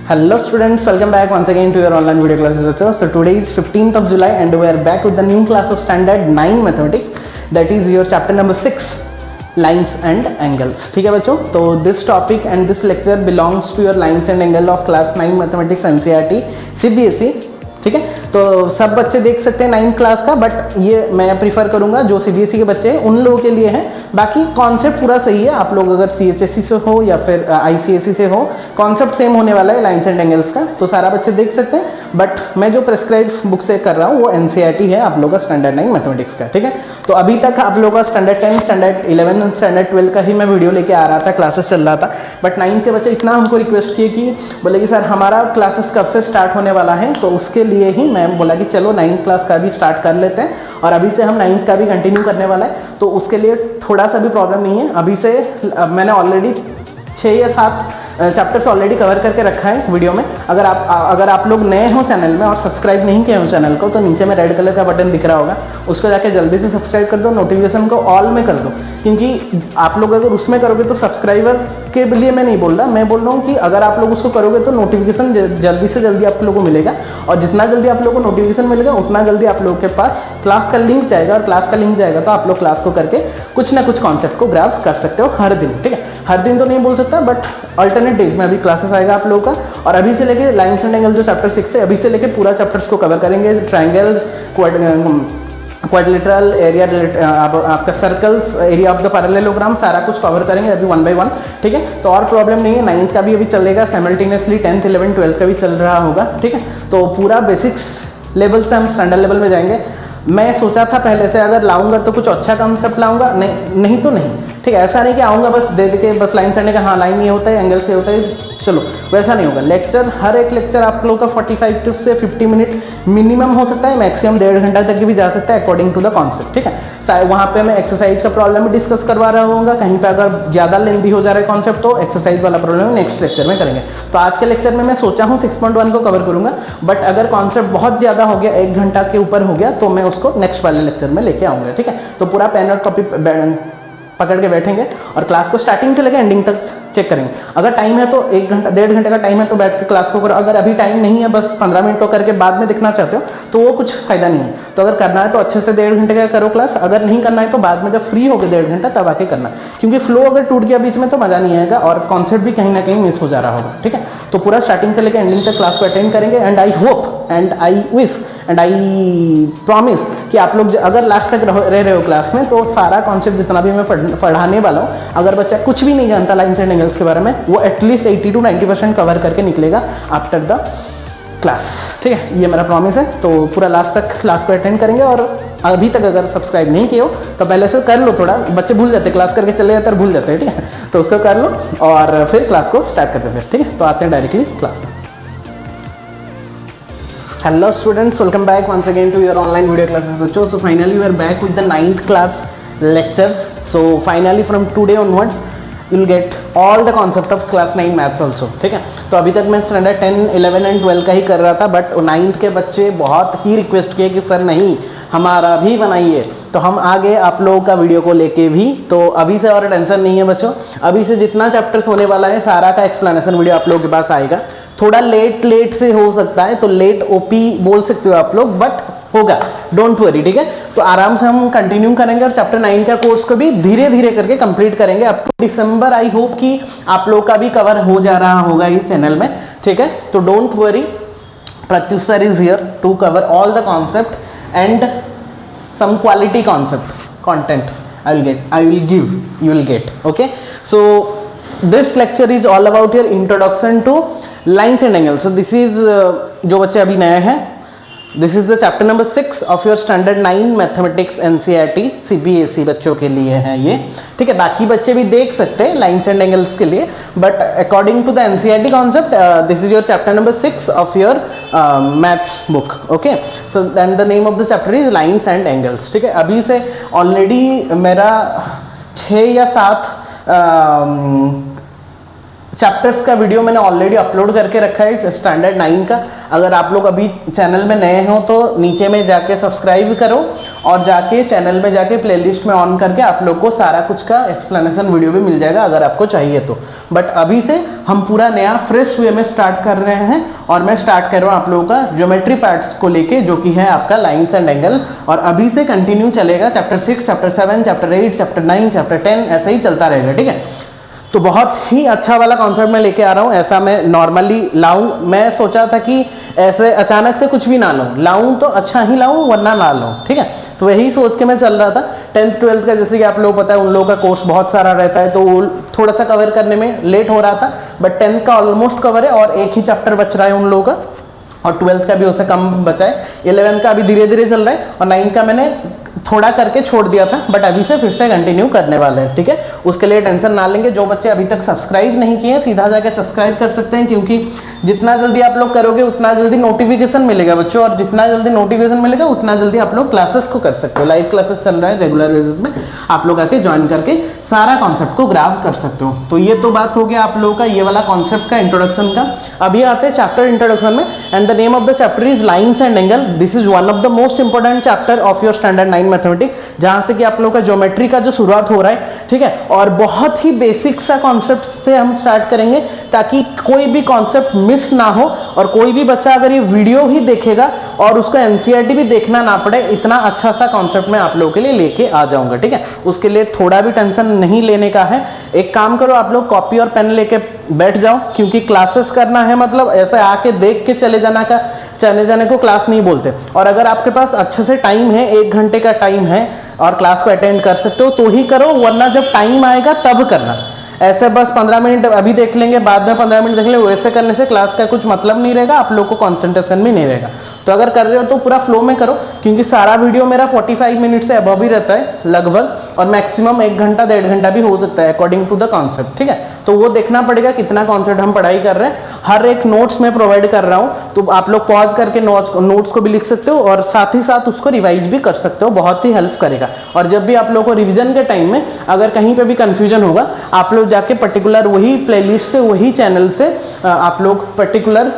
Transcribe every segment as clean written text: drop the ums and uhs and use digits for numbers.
Hello students, welcome back once again to your online video classes. So today is 15th of July and we are back with the new class of standard 9 mathematics, that is your chapter number 6 lines and angles. ठीक है बच्चों, तो this topic and this lecture belongs to your lines and angle of class 9 mathematics NCERT CBSE. ठीक है, तो सब बच्चे देख सकते हैं 9th क्लास का, बट ये मैं प्रीफर करूंगा जो सीबीएसई के बच्चे हैं उन लोगों के लिए है। बाकी कॉन्सेप्ट पूरा सही है, आप लोग अगर सीएचएसई से हो या फिर आईसीएसई से हो, कॉन्सेप्ट सेम होने वाला है लाइन्स एंड एंगल्स का, तो सारा बच्चे देख सकते हैं। बट मैं जो प्रेस्क्राइब बुक से कर रहा हूँ वो एनसीईआरटी है आप लोगों का स्टैंडर्ड 9 मैथमेटिक्स का। ठीक है, तो अभी तक आप लोगों का स्टैंडर्ड 10, स्टैंडर्ड 11, स्टैंडर्ड 12 का ही मैं वीडियो लेके आ रहा था, क्लासेस चल रहा था। बट 9 के बच्चे इतना हमको रिक्वेस्ट किए कि बोले कि सर हमारा क्लासेस कब से स्टार्ट होने वाला है, तो उसके लिए ही मैं बोला कि चलो 9th क्लास का भी स्टार्ट कर लेते हैं और अभी से हम 9th का भी कंटिन्यू करने वाला है। तो उसके लिए थोड़ा सा भी प्रॉब्लम नहीं है, अभी से मैंने ऑलरेडी 6 या 7 चैप्टर्स ऑलरेडी कवर करके रखा है वीडियो में। अगर आप लोग नए हो चैनल में और सब्सक्राइब नहीं किए हो चैनल को, तो नीचे में रेड कलर का बटन दिख रहा होगा, उसको जाके जल्दी से सब्सक्राइब कर दो, नोटिफिकेशन को ऑल में कर दो, क्योंकि आप लोग अगर उसमें करोगे तो सब्सक्राइबर के लिए मैं नहीं बोल रहा, मैं बोल रहा हूँ कि अगर आप लोग उसको करोगे तो नोटिफिकेशन जल्दी से जल्दी आप लोगों को मिलेगा, और जितना जल्दी आप लोगों को नोटिफिकेशन मिलेगा उतना जल्दी आप लोगों के पास क्लास का लिंक जाएगा, और क्लास का लिंक जाएगा तो आप लोग क्लास को करके कुछ ना कुछ कॉन्सेप्ट को ग्राफ कर सकते हो हर दिन। ठीक है, हर दिन तो नहीं बोल सकता, बट अल्टरनेट डेज में अभी क्लासेस आएगा आप लोगों का, और अभी से लेके लाइन्स एंड एंगल जो चैप्टर 6 है, अभी से लेके पूरा चैप्टर्स को कवर करेंगे। ट्रायंगल्स, क्वाड्रिलेटरल एरिया, आपका circles, area of the parallelogram, सारा कुछ कवर करेंगे अभी 1 by 1। ठीक है, तो और प्रॉब्लम नहीं है, 9th का भी अभी चलेगा साइमल्टेनियसली, 10th, 11, 12 का भी चल रहा होगा। ठीक है, तो पूरा बेसिक्स लेवल से हम स्टैंडर्ड लेवल में जाएंगे। मैं सोचा था पहले से अगर लाऊंगा तो कुछ अच्छा कॉन्सेप्ट लाऊंगा, नहीं तो नहीं। ठीक है, ऐसा नहीं कि आऊँगा बस दे के बस लाइन चढ़ने का, हाँ लाइन ये होता है, एंगल से होता है, चलो वैसा नहीं होगा। लेक्चर, हर एक लेक्चर आप लोगों का 45 से 50 मिनट मिनिमम हो सकता है, मैक्सिमम 1.5 घंटा तक भी जा सकता है अकॉर्डिंग टू द कॉन्सेप्ट। ठीक है, वहाँ पे मैं एक्सरसाइज का प्रॉब्लम भी डिस्कस करवा रहा हूँ, कहीं पे अगर ज़्यादा लेंथी हो जा रहा है कॉन्सेप्ट तो एक्सरसाइज वाला प्रॉब्लम नेक्स्ट लेक्चर में करेंगे। तो आज के लेक्चर में मैं सोचा हूँ 6.1 को कवर करूँगा, बट अगर कॉन्सेप्ट बहुत ज़्यादा हो गया, 1 घंटा के ऊपर हो गया, तो मैं उसको नेक्स्ट वाले लेक्चर में लेके आऊँगा। ठीक है, तो पूरा पेन और कॉपी पकड़ के बैठेंगे और क्लास को स्टार्टिंग से लेकर एंडिंग तक चेक करेंगे। अगर टाइम है तो 1 घंटा 1.5 घंटे का टाइम है तो बैठ के क्लास को करो, अगर अभी टाइम नहीं है, बस 15 मिनट को करके बाद में देखना चाहते हो तो वो कुछ फायदा नहीं है। तो अगर करना है तो अच्छे से 1.5 घंटे का करो क्लास, अगर नहीं करना है तो बाद में जब फ्री हो गए 1.5 घंटा तब आके करना, क्योंकि फ्लो अगर टूट गया बीच में तो मजा नहीं आएगा और कॉन्सेप्ट भी कहीं ना कहीं मिस हो जा रहा होगा। ठीक है, तो पूरा स्टार्टिंग से लेकर एंडिंग तक क्लास को अटेंड करेंगे, and I hope and I wish and I promise कि आप लोग अगर लास्ट तक रह रहे हो क्लास में तो सारा कॉन्सेप्ट जितना भी मैं पढ़ाने वाला हूँ, अगर बच्चा कुछ भी नहीं जानता लाइन्स एंड एंगल्स के बारे में, वो एटलीस्ट 80 to 90% कवर करके निकलेगा आफ्टर द क्लास। ठीक है, ये मेरा प्रॉमिस है। तो पूरा लास्ट तक क्लास को अटेंड करेंगे, और अभी तक अगर सब्सक्राइब नहीं किए हो तो पहले से कर लो, थोड़ा बच्चे भूल जाते, क्लास करके चले जाते और भूल जाते हैं। ठीक है, तो उसको कर लो और फिर क्लास को स्टार्ट करते हैं। ठीक है, तो आते हैं डायरेक्टली क्लास में। Hello students, welcome back once again to your online video classes बच्चों। So finally we are back with the 9th class lectures. So finally from today onwards you will get all the concept of class 9 maths also। ठीक है, तो अभी तक मैं standard 10, 11 and 12 का ही कर रहा था, बट 9th के बच्चे बहुत ही रिक्वेस्ट किए कि सर नहीं हमारा भी बनाइए, तो हम आगे आप लोगों का वीडियो को लेके भी। तो अभी से और टेंशन नहीं है बच्चों, अभी से जितना चैप्टर्स होने वाला है सारा का एक्सप्लेनेशन वीडियो आप लोगों के पास आएगा। थोड़ा लेट से हो सकता है, तो लेट ओपी बोल सकते हो आप लोग, बट होगा, डोंट वरी। ठीक है, तो आराम से हम कंटिन्यू करेंगे और चैप्टर 9 का कोर्स को भी धीरे धीरे करके कंप्लीट करेंगे up to December. I hope कि आप लोग का भी कवर हो जा रहा होगा इस चैनल में। ठीक है, तो don't worry, Pratyush sir is here to cover all the concept and some quality concept content I will give, you will get. Okay, so this lecture is all about your introduction to lines and angles. So this is जो बच्चे अभी नए हैं, this is the chapter number 6 of your standard 9 mathematics NCERT CBSE बच्चों के लिए है ये। ठीक है, बाकी बच्चे भी देख सकते हैं लाइन्स एंड एंगल्स के लिए, but according to the NCERT concept this is your chapter number 6 of your maths book. Okay, so then the name of the chapter is lines and angles. ठीक है, अभी से ऑलरेडी मेरा 6 या 7 chapters का video मैंने ऑलरेडी अपलोड करके रखा है स्टैंडर्ड 9 का। अगर आप लोग अभी चैनल में नए हो तो नीचे में जाके सब्सक्राइब करो और जाके चैनल में जाके प्लेलिस्ट में ऑन करके आप लोग को सारा कुछ का एक्सप्लेनेशन वीडियो भी मिल जाएगा अगर आपको चाहिए तो। बट अभी से हम पूरा नया फ्रेश वे में स्टार्ट कर रहे हैं और मैं स्टार्ट कर रहा हूँ आप लोगों का ज्योमेट्री पार्ट्स को लेके, जो कि है आपका लाइन्स एंड एंगल, और अभी से कंटिन्यू चलेगा chapter 6, chapter 7, chapter 8, chapter 9, chapter 10, ऐसे ही चलता रहेगा, ठीक है। तो बहुत ही अच्छा वाला कॉन्सेप्ट मैं लेके आ रहा हूँ। ऐसा मैं नॉर्मली लाऊं, मैं सोचा था कि ऐसे अचानक से कुछ भी ना लाऊं तो अच्छा ही लाऊं वरना ना लाऊं, ठीक है। तो वही सोच के मैं चल रहा था। 10th 12th का जैसे कि आप लोग पता है उन लोगों का कोर्स बहुत सारा रहता है तो वो थोड़ा सा कवर करने में लेट हो रहा था, बट 10th का ऑलमोस्ट कवर है और एक ही चैप्टर बच रहा है उन लोगों का, और 12th का भी उससे कम बचा है। 11th का अभी धीरे धीरे चल रहा है और 9th का मैंने थोड़ा करके छोड़ दिया था, बट अभी से फिर से कंटिन्यू करने वाले हैं, ठीक है। उसके लिए टेंशन ना लेंगे। जो बच्चे अभी तक सब्सक्राइब नहीं किए सीधा जाके सब्सक्राइब कर सकते हैं, क्योंकि जितना जल्दी आप लोग करोगे उतना जल्दी नोटिफिकेशन मिलेगा बच्चों, और जितना जल्दी नोटिफिकेशन मिलेगा उतना जल्दी आप लोग क्लासेस को कर सकते हो। लाइव क्लासेस चल रहा है रेगुलर बेसिस में, आप लोग आके ज्वाइन करके सारा कॉन्सेप्ट को ग्राब कर सकते हो। तो ये तो बात हो गया आप लोगों का ये वाला कॉन्सेप्ट का इंट्रोडक्शन का। अभी आते हैं चैप्टर इंट्रोडक्शन में, and the name of the chapter is lines and angle. This is one of the most important chapter of your standard 9 mathematics, जहां से कि आप लोगों का ज्योमेट्री का जो शुरुआत हो रहा है, ठीक है। और बहुत ही बेसिक सा कॉन्सेप्ट से हम स्टार्ट करेंगे ताकि कोई भी कॉन्सेप्ट मिस ना हो, और कोई भी बच्चा अगर ये वीडियो ही देखेगा और उसका एनसीईआरटी भी देखना ना पड़े, इतना अच्छा सा कॉन्सेप्ट मैं आप लोगों के लिए लेके आ जाऊंगा, ठीक है। उसके लिए थोड़ा भी टेंशन नहीं लेने का है। एक काम करो, आप लोग कॉपी और पेन लेके बैठ जाओ, क्योंकि क्लासेस करना है मतलब ऐसे आके देख के चले जाने को क्लास नहीं बोलते। और अगर आपके पास अच्छे से टाइम है, 1 घंटे का टाइम है और क्लास को अटेंड कर सकते हो तो ही करो, वरना जब टाइम आएगा तब करना। ऐसे बस 15 मिनट अभी देख लेंगे बाद में 15 मिनट देख लेंगे, वैसे करने से क्लास का कुछ मतलब नहीं रहेगा, आप लोग को कंसंट्रेशन भी नहीं रहेगा। तो अगर कर रहे हो तो पूरा फ्लो में करो, क्योंकि सारा वीडियो मेरा 45 मिनट से अबव ही रहता है लगभग, और मैक्सिमम 1 घंटा 1.5 घंटा भी हो सकता है अकॉर्डिंग टू द कॉन्सेप्ट, ठीक है। तो वो देखना पड़ेगा कितना कॉन्सेप्ट हम पढ़ाई कर रहे हैं। हर एक नोट्स में प्रोवाइड कर रहा हूँ, तो आप लोग पॉज करके नोट्स को भी लिख सकते हो और साथ ही साथ उसको रिवाइज भी कर सकते हो, बहुत ही हेल्प करेगा। और जब भी आप लोग को रिविजन के टाइम में अगर कहीं पे भी कंफ्यूजन होगा, आप लोग जाके पर्टिकुलर वही प्लेलिस्ट से, वही चैनल से आप लोग पर्टिकुलर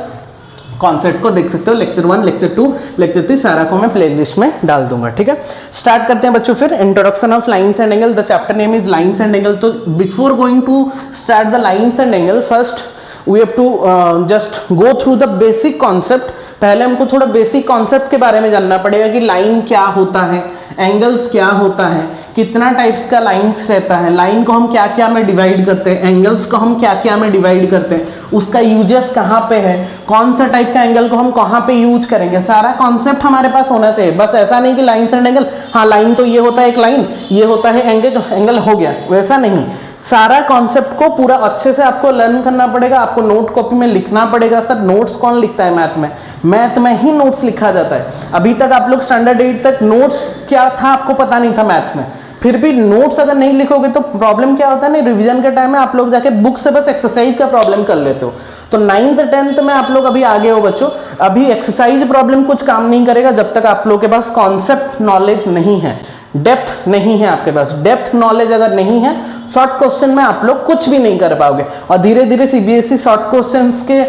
कॉन्सेप्ट को देख सकते हो। लेक्चर 1, लेक्चर 2, लेक्चर 3 सारा को मैं प्लेलिस्ट में डाल दूंगा, ठीक है। स्टार्ट करते हैं बच्चों फिर introduction of lines and angle. The chapter name is lines and angle. तो before going to start the lines and angle, first we have to just go through the basic concept. पहले हमको थोड़ा basic concept के बारे में जानना पड़ेगा कि लाइन क्या होता है, एंगल्स क्या होता है, कितना टाइप्स का लाइंस रहता है, लाइन को हम क्या क्या में डिवाइड करते हैं, एंगल्स को हम क्या क्या में डिवाइड करते हैं, उसका यूजेस कहाँ पे है, कौन सा टाइप का एंगल को हम कहाँ पे यूज करेंगे, सारा कॉन्सेप्ट हमारे पास होना चाहिए। बस ऐसा नहीं कि लाइन्स एंड एंगल, हाँ लाइन तो ये होता है एक लाइन, ये होता है एंगल हो गया, वैसा नहीं। सारा कॉन्सेप्ट को पूरा अच्छे से आपको लर्न करना पड़ेगा, आपको नोट कॉपी में लिखना पड़ेगा। सर नोट्स कौन लिखता है मैथ में? मैथ में ही नोट्स लिखा जाता है। अभी तक आप लोग स्टैंडर्ड 8 तक नोट्स क्या था आपको पता नहीं था मैथ्स में, फिर भी नोट्स अगर नहीं लिखोगे तो प्रॉब्लम क्या होता है ना, रिवीजन के टाइम में आप लोग जाके बुक से बस एक्सरसाइज का प्रॉब्लम कर लेते हो। तो 9th 10th में आप लोग अभी आगे हो बच्चों, अभी एक्सरसाइज प्रॉब्लम कुछ काम नहीं करेगा जब तक आप लोग के पास कॉन्सेप्ट नॉलेज नहीं है, डेप्थ नहीं है आपके पास। डेप्थ नॉलेज अगर नहीं है, शॉर्ट क्वेश्चन में आप लोग कुछ भी नहीं कर पाओगे। और धीरे धीरे सीबीएसई शॉर्ट क्वेश्चंस के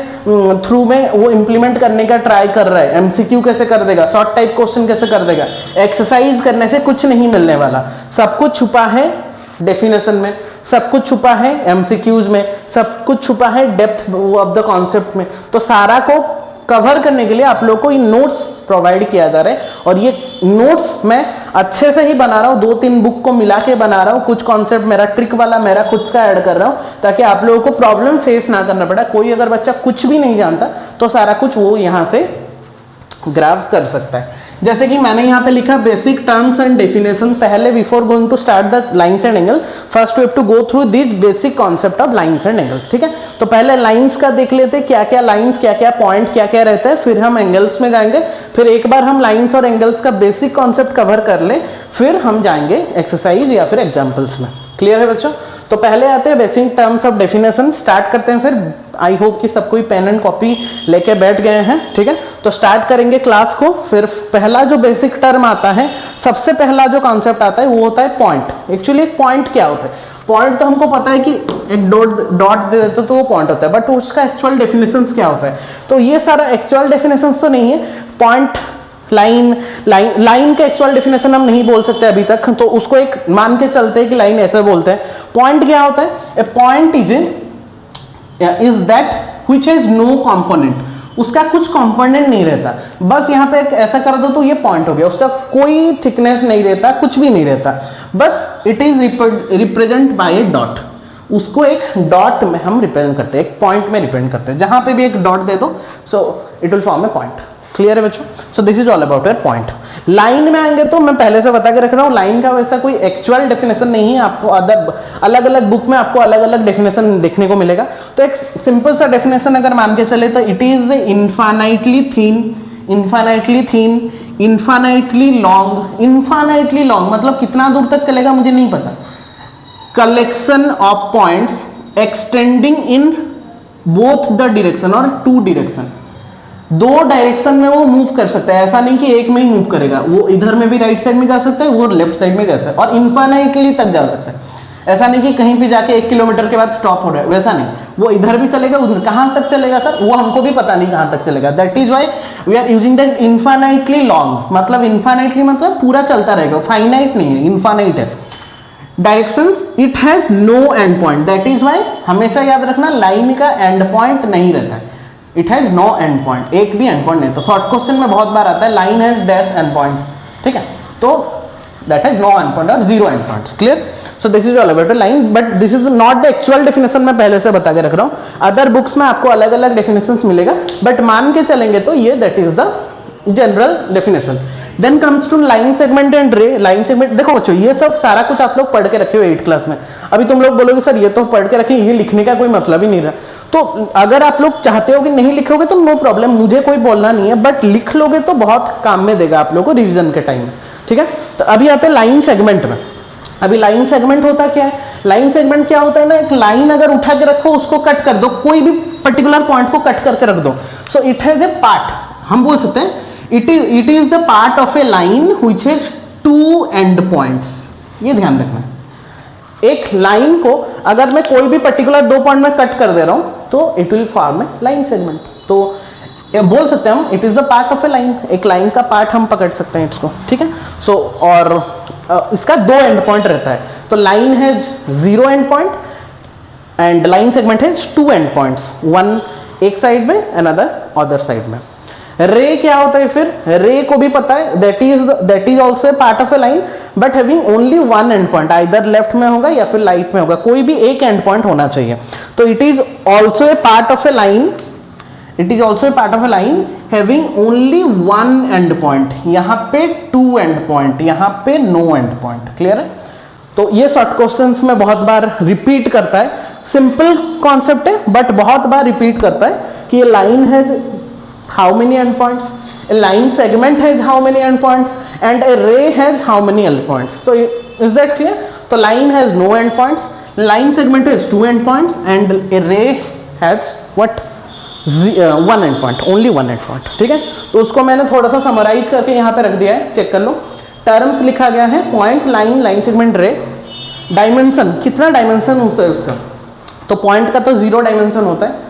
थ्रू में वो इंप्लीमेंट करने का ट्राई कर रहा है। एमसीक्यू कैसे कर देगा, शॉर्ट टाइप क्वेश्चन कैसे कर देगा, एक्सरसाइज करने से कुछ नहीं मिलने वाला। सब कुछ छुपा है डेफिनेशन में, सब कुछ छुपा है एमसीक्यूज में, सब कुछ छुपा है डेप्थ ऑफ द कॉन्सेप्ट में। तो सारा को कवर करने के लिए आप लोग को ये नोट्स प्रोवाइड किया जा रहा है, और ये नोट्स मैं अच्छे से ही बना रहा हूँ, 2-3 बुक को मिला के बना रहा हूँ। कुछ कॉन्सेप्ट मेरा ट्रिक वाला मेरा खुद का ऐड कर रहा हूँ, ताकि आप लोगों को प्रॉब्लम फेस ना करना पड़े। कोई अगर बच्चा कुछ भी नहीं जानता तो सारा कुछ वो यहाँ से ग्राफ कर सकता है। जैसे कि मैंने यहाँ पे लिखा बेसिक टर्म्स एंड डेफिनेशन। पहले before going to start the lines and angle, first we have to go through this basic concept of lines and angle, ठीक है। तो पहले लाइन्स का देख लेते हैं, क्या क्या लाइन्स, क्या क्या पॉइंट, क्या क्या रहता है, फिर हम एंगल्स में जाएंगे। फिर एक बार हम लाइन्स और एंगल्स का बेसिक कॉन्सेप्ट कवर कर ले, फिर हम जाएंगे एक्सरसाइज या फिर एग्जाम्पल्स में। क्लियर है बच्चों? तो पहले आते हैं basic terms of definition, start करते हैं। फिर आई होप कि सब कोई पेन एंड कॉपी लेके बैठ गए हैं, ठीक है। तो स्टार्ट करेंगे क्लास को। फिर पहला जो बेसिक टर्म आता है, सबसे पहला जो कॉन्सेप्ट आता है वो होता है पॉइंट। एक्चुअली एक पॉइंट क्या होता है? पॉइंट तो हमको पता है कि एक डॉट दे देते तो वो पॉइंट होता है, बट उसका एक्चुअल डेफिनेशन क्या होता है? तो ये सारा एक्चुअल डेफिनेशन तो नहीं है। पॉइंट, लाइन के एक्चुअल डेफिनेशन हम नहीं बोल सकते अभी तक, तो उसको एक मान के चलते हैं कि लाइन ऐसे बोलते हैं। पॉइंट क्या होता है? A point is that which has no component, उसका कुछ कंपोनेंट नहीं रहता, बस यहाँ पे एक ऐसा कर दो तो ये पॉइंट हो गया, उसका कोई थिकनेस नहीं रहता, कुछ भी नहीं रहता, बस it is represent by A dot. उसको एक डॉट में हम रिप्रेजेंट करते हैं, एक पॉइंट में रिप्रेजेंट करते हैं, जहां पे भी एक डॉट दे दो so it will form A point. Clear है बच्चों? सो this is all about your point. Line में आएंगे तो मैं पहले से बता के रख रहा हूं, लाइन का वैसा कोई एक्चुअल डेफिनेशन नहीं है, आपको अलग अलग बुक में आपको अलग अलग डेफिनेशन देखने को मिलेगा। तो एक सिंपल सा डेफिनेशन अगर मान के चले तो it is infinitely thin, infinitely long मतलब कितना दूर तक चलेगा मुझे नहीं पता, collection of points extending in both the direction और टू डायरेक्शन, दो डायरेक्शन में वो मूव कर सकता है, ऐसा नहीं कि एक में ही मूव करेगा, वो इधर में भी राइट साइड में जा सकता है, वो लेफ्ट साइड में जा सकता है, और इन्फाइनाइटली तक जा सकता है। ऐसा नहीं कि कहीं भी जाके 1 किलोमीटर के बाद स्टॉप हो रहा है, वैसा नहीं, वो इधर भी चलेगा, उधर कहां तक चलेगा सर वो हमको भी पता नहीं कहां तक चलेगा। That is why we are using that infinitely long, मतलब इन्फाइनाइटली मतलब पूरा चलता रहेगा, फाइनाइट नहीं है, इन्फाइनाइट है। Directions it has no end point, that is why हमेशा याद रखना लाइन का एंड पॉइंट नहीं रहता है, it has no end point, एक भी एंड पॉइंट नहीं। तो शॉर्ट क्वेश्चन में बहुत बार आता है line has dash end points, ठीक है, तो that has no end point और zero end points. Clear? So this is all about line, but this is not the actual definition, मैं पहले से बता के रख रहा हूं। अदर बुक्स में आपको अलग अलग डेफिनेशंस मिलेगा, बट मान के चलेंगे तो ये that is the general definition. Then comes to line segment and ray. Line segment देखो बच्चों, ये सब सारा कुछ आप लोग पढ़ के रखे हो 8th क्लास में। अभी तुम लोग बोलोगे सर ये तो पढ़ के रखे, ये लिखने का कोई मतलब ही नहीं रहा। तो अगर आप लोग चाहते हो कि नहीं लिखोगे तो नो प्रॉब्लम, मुझे कोई बोलना नहीं है, बट लिख लोगे तो बहुत काम में देगा आप लोग को रिविजन के टाइम में, ठीक है। तो अभी आते हैं लाइन सेगमेंट में। अभी लाइन सेगमेंट होता क्या है? लाइन सेगमेंट क्या होता है ना, एक लाइन अगर उठा के रखो, उसको कट कर दो, कोई भी पर्टिकुलर पॉइंट को कट करके रख दो, so it has a part, हम बोल सकते हैं it is the part of a line which has two end points. ये ध्यान रखना, एक लाइन को अगर मैं कोई भी पर्टिकुलर 2 पॉइंट में कट कर दे रहा हूं तो it will form A line segment. तो बोल सकते हैं हम it is the part of a line, एक लाइन का पार्ट हम पकड़ सकते हैं इसको, ठीक है। सो और इसका 2 एंड पॉइंट रहता है, तो line has 0 and point and line segment has 2 and points, one एक साइड में अनदर अदर साइड में। रे क्या होता है फिर? रे को भी पता है, that is also a part of a line but having only 1 and point, either left में होगा या फिर राइट में होगा, कोई भी एक एंड पॉइंट होना चाहिए। तो it is also a part of a line, it is also a part of a line having only 1 and point, यहां पे 2 एंड पॉइंट, यहां पे नो एंड पॉइंट। क्लियर है? तो ये शॉर्ट क्वेश्चंस में बहुत बार रिपीट करता है, सिंपल कॉन्सेप्ट है बट बहुत बार रिपीट करता है कि ये line has how many endpoints, a line segment has how many endpoints and a ray has how many endpoints. So is that clear? So line has no endpoints, line segment has 2 endpoints and a ray has what? 1 endpoint, only 1 endpoint, ठीक है। तो उसको मैंने थोड़ा सा summarise करके यहाँ पे रख दिया है, चेक कर लो। टर्म्स लिखा गया है पॉइंट, लाइन, लाइन सेगमेंट, रे। डायमेंशन, कितना डायमेंशन होता है उसका? तो पॉइंट का तो 0 डायमेंशन होता है,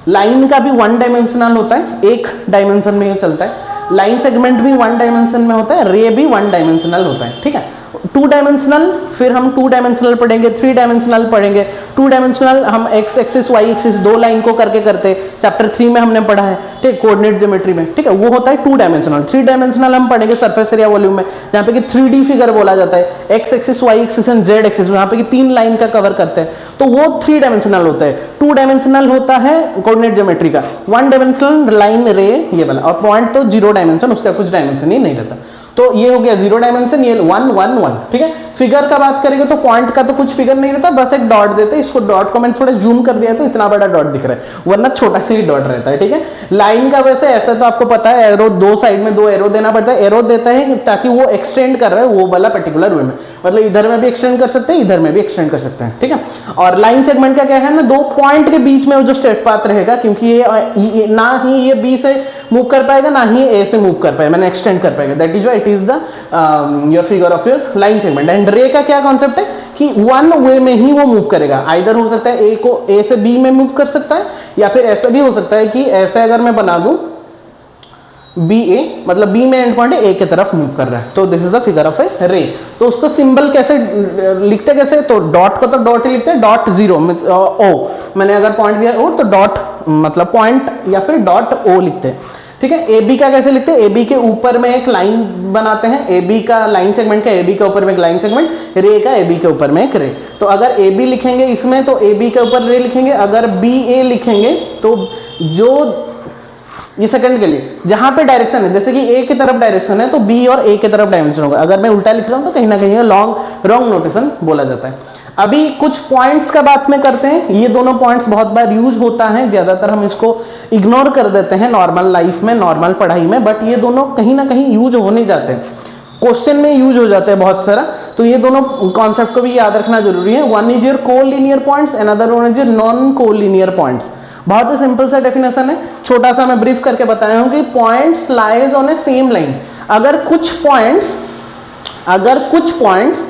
लाइन का भी 1 डायमेंशनल होता है, 1 डायमेंशन में चलता है, लाइन सेगमेंट भी 1 डायमेंशन में होता है, रे भी 1 डायमेंशनल होता है, ठीक है। 2 डायमेंशनल, फिर हम 2 डायमेंशनल पढ़ेंगे, 3 डायमेंशनल पढ़ेंगे। 2 डायमेंशनल हम x axis y axis 2 line को करके करते, चैप्टर 3 में हमने पढ़ा है, ठीक, कोऑर्डिनेट ज्योमेट्री में, ठीक है, वो होता है 2 डायमेंशनल। 3 डायमेंशनल हम पढ़ेंगे सरफेस एरिया वॉल्यूम में, जहाँ पे कि 3D फिगर बोला जाता है, x axis y axis and z axis, वहाँ पे कि 3 लाइन का कवर करते हैं, तो वो 3 डायमेंशनल होता है। 2 डायमेंशनल होता है कोऑर्डिनेट ज्योमेट्री का, 1 डायमेंशनल लाइन, रे, ये वाला, और पॉइंट तो 0 डायमेंशन, उसका कुछ डायमेंशन ही नहीं रहता। तो ये हो गया 0 डायमेंशन, ये 1 1 1, ठीक है। फिगर का बात करेंगे तो पॉइंट का तो कुछ फिगर नहीं रहता, बस एक डॉट देते हैं, इसको डॉट को मैंने थोड़ा जूम कर दिया तो इतना बड़ा डॉट दिख रहा है, वरना छोटा सा ही डॉट रहता है, ठीक है। लाइन का वैसे ऐसा तो आपको पता है, एरो 2 साइड में 2 एरो देना पड़ता है, एरो देता है ताकि वो एक्सटेंड कर रहा है वो वाला पर्टिकुलर वे में, मतलब इधर में भी एक्सटेंड कर सकते हैं, इधर में भी एक्सटेंड कर सकते हैं, ठीक है। और लाइन सेगमेंट का क्या है ना, 2 पॉइंट के बीच में वो जो स्ट्रेट पाथ रहेगा, क्योंकि ये ना ही ये बी से मूव कर पाएगा ना ही ए से मूव कर पाएगा, मैंने एक्सटेंड कर पाएगा, that is why it is the your figure of your line segment. And रे का क्या कॉन्सेप्ट है कि वन वे में ही वो मूव करेगा। आइदर हो सकता है ए को ए से बी में मूव कर सकता है, या फिर ऐसा भी हो सकता है कि ऐसे अगर मैं बना दूं बी ए, मतलब बी में एंड पॉइंट ए की तरफ मूव कर रहा है। तो this is the figure of a ray. तो उसको सिंबल कैसे लिखते, कैसे, तो डॉट को तो डॉट ही लिखते हैं, डॉट जीरो ओ, मैंने अगर पॉइंट दिया ओ तो डॉट मतलब पॉइंट या फिर डॉट ओ लिखते हैं, ठीक है। ए बी का कैसे लिखते हैं, ए बी के ऊपर में एक लाइन बनाते हैं, ए बी का लाइन सेगमेंट का ए बी के ऊपर में एक लाइन सेगमेंट, रे का ए बी के ऊपर में एक रे। तो अगर ए बी लिखेंगे इसमें तो ए बी के ऊपर रे लिखेंगे, अगर बी ए लिखेंगे तो जो ये सेकंड के लिए जहां पे डायरेक्शन है, जैसे कि ए की तरफ डायरेक्शन है तो बी और ए की तरफ डायरेक्शन होगा। अगर मैं उल्टा लिख रहा हूं तो कहीं ना कहीं रॉन्ग नोटेशन बोला जाता है। अभी कुछ पॉइंट्स का बात में करते हैं। ये दोनों पॉइंट्स बहुत बार यूज होता है, ज्यादातर हम इसको इग्नोर कर देते हैं नॉर्मल लाइफ में, नॉर्मल पढ़ाई में, बट ये दोनों कहीं ना कहीं यूज होने जाते हैं, क्वेश्चन में यूज हो जाते हैं बहुत सारा। तो ये दोनों कॉन्सेप्ट को भी याद रखना जरूरी है। One is your collinear points, another one is your non collinear points. बहुत ही सिंपल सा डेफिनेशन है, छोटा सा मैं ब्रीफ करके बताया हूं कि points lies on a same line. अगर कुछ पॉइंट्स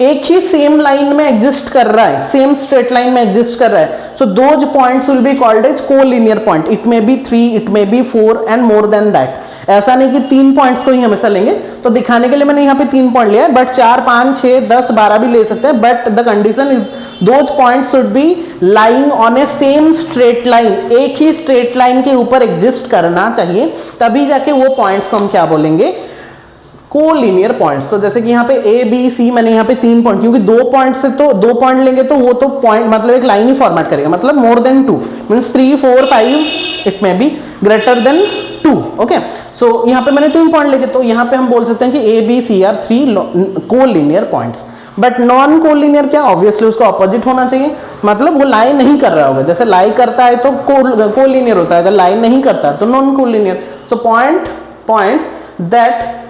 एक ही सेम लाइन में एग्जिस्ट कर रहा है, सेम स्ट्रेट लाइन में एग्जिस्ट कर रहा है, so those points will be called as collinear point. It may be 3, it may be 4 and more than that. ऐसा नहीं कि 3 पॉइंट्स को ही हमेशा लेंगे। तो दिखाने के लिए मैंने यहाँ पे 3 पॉइंट लिया है, बट 4, 5, 6, 10, 12 भी ले सकते हैं, but the condition is those points should be lying on a same straight line. एक ही स्ट्रेट लाइन के ऊपर एग्जिस्ट करना चाहिए, तभी जाके वो पॉइंट्स को हम क्या बोलेंगे, कोलिनियर पॉइंट्स। तो जैसे कि यहाँ पे ए बी सी, मैंने यहाँ पे 3 पॉइंट, क्योंकि 2 पॉइंट से तो 2 पॉइंट लेंगे तो वो तो पॉइंट मतलब एक लाइन ही फॉर्मेट करेगा, मतलब more than 2 means 3, 4, 5, it may be greater than 2। Okay, so यहाँ पे मैंने 3 पॉइंट लेके, तो यहाँ पे हम बोल सकते हैं कि A B C are 3 collinear points. But non collinear क्या, ऑब्वियसली उसका ऑपोजिट होना चाहिए, मतलब वो लाई नहीं कर रहा होगा। जैसे लाई करता है तो कोलिनियर होता है, अगर लाई नहीं करता तो non collinear. So points that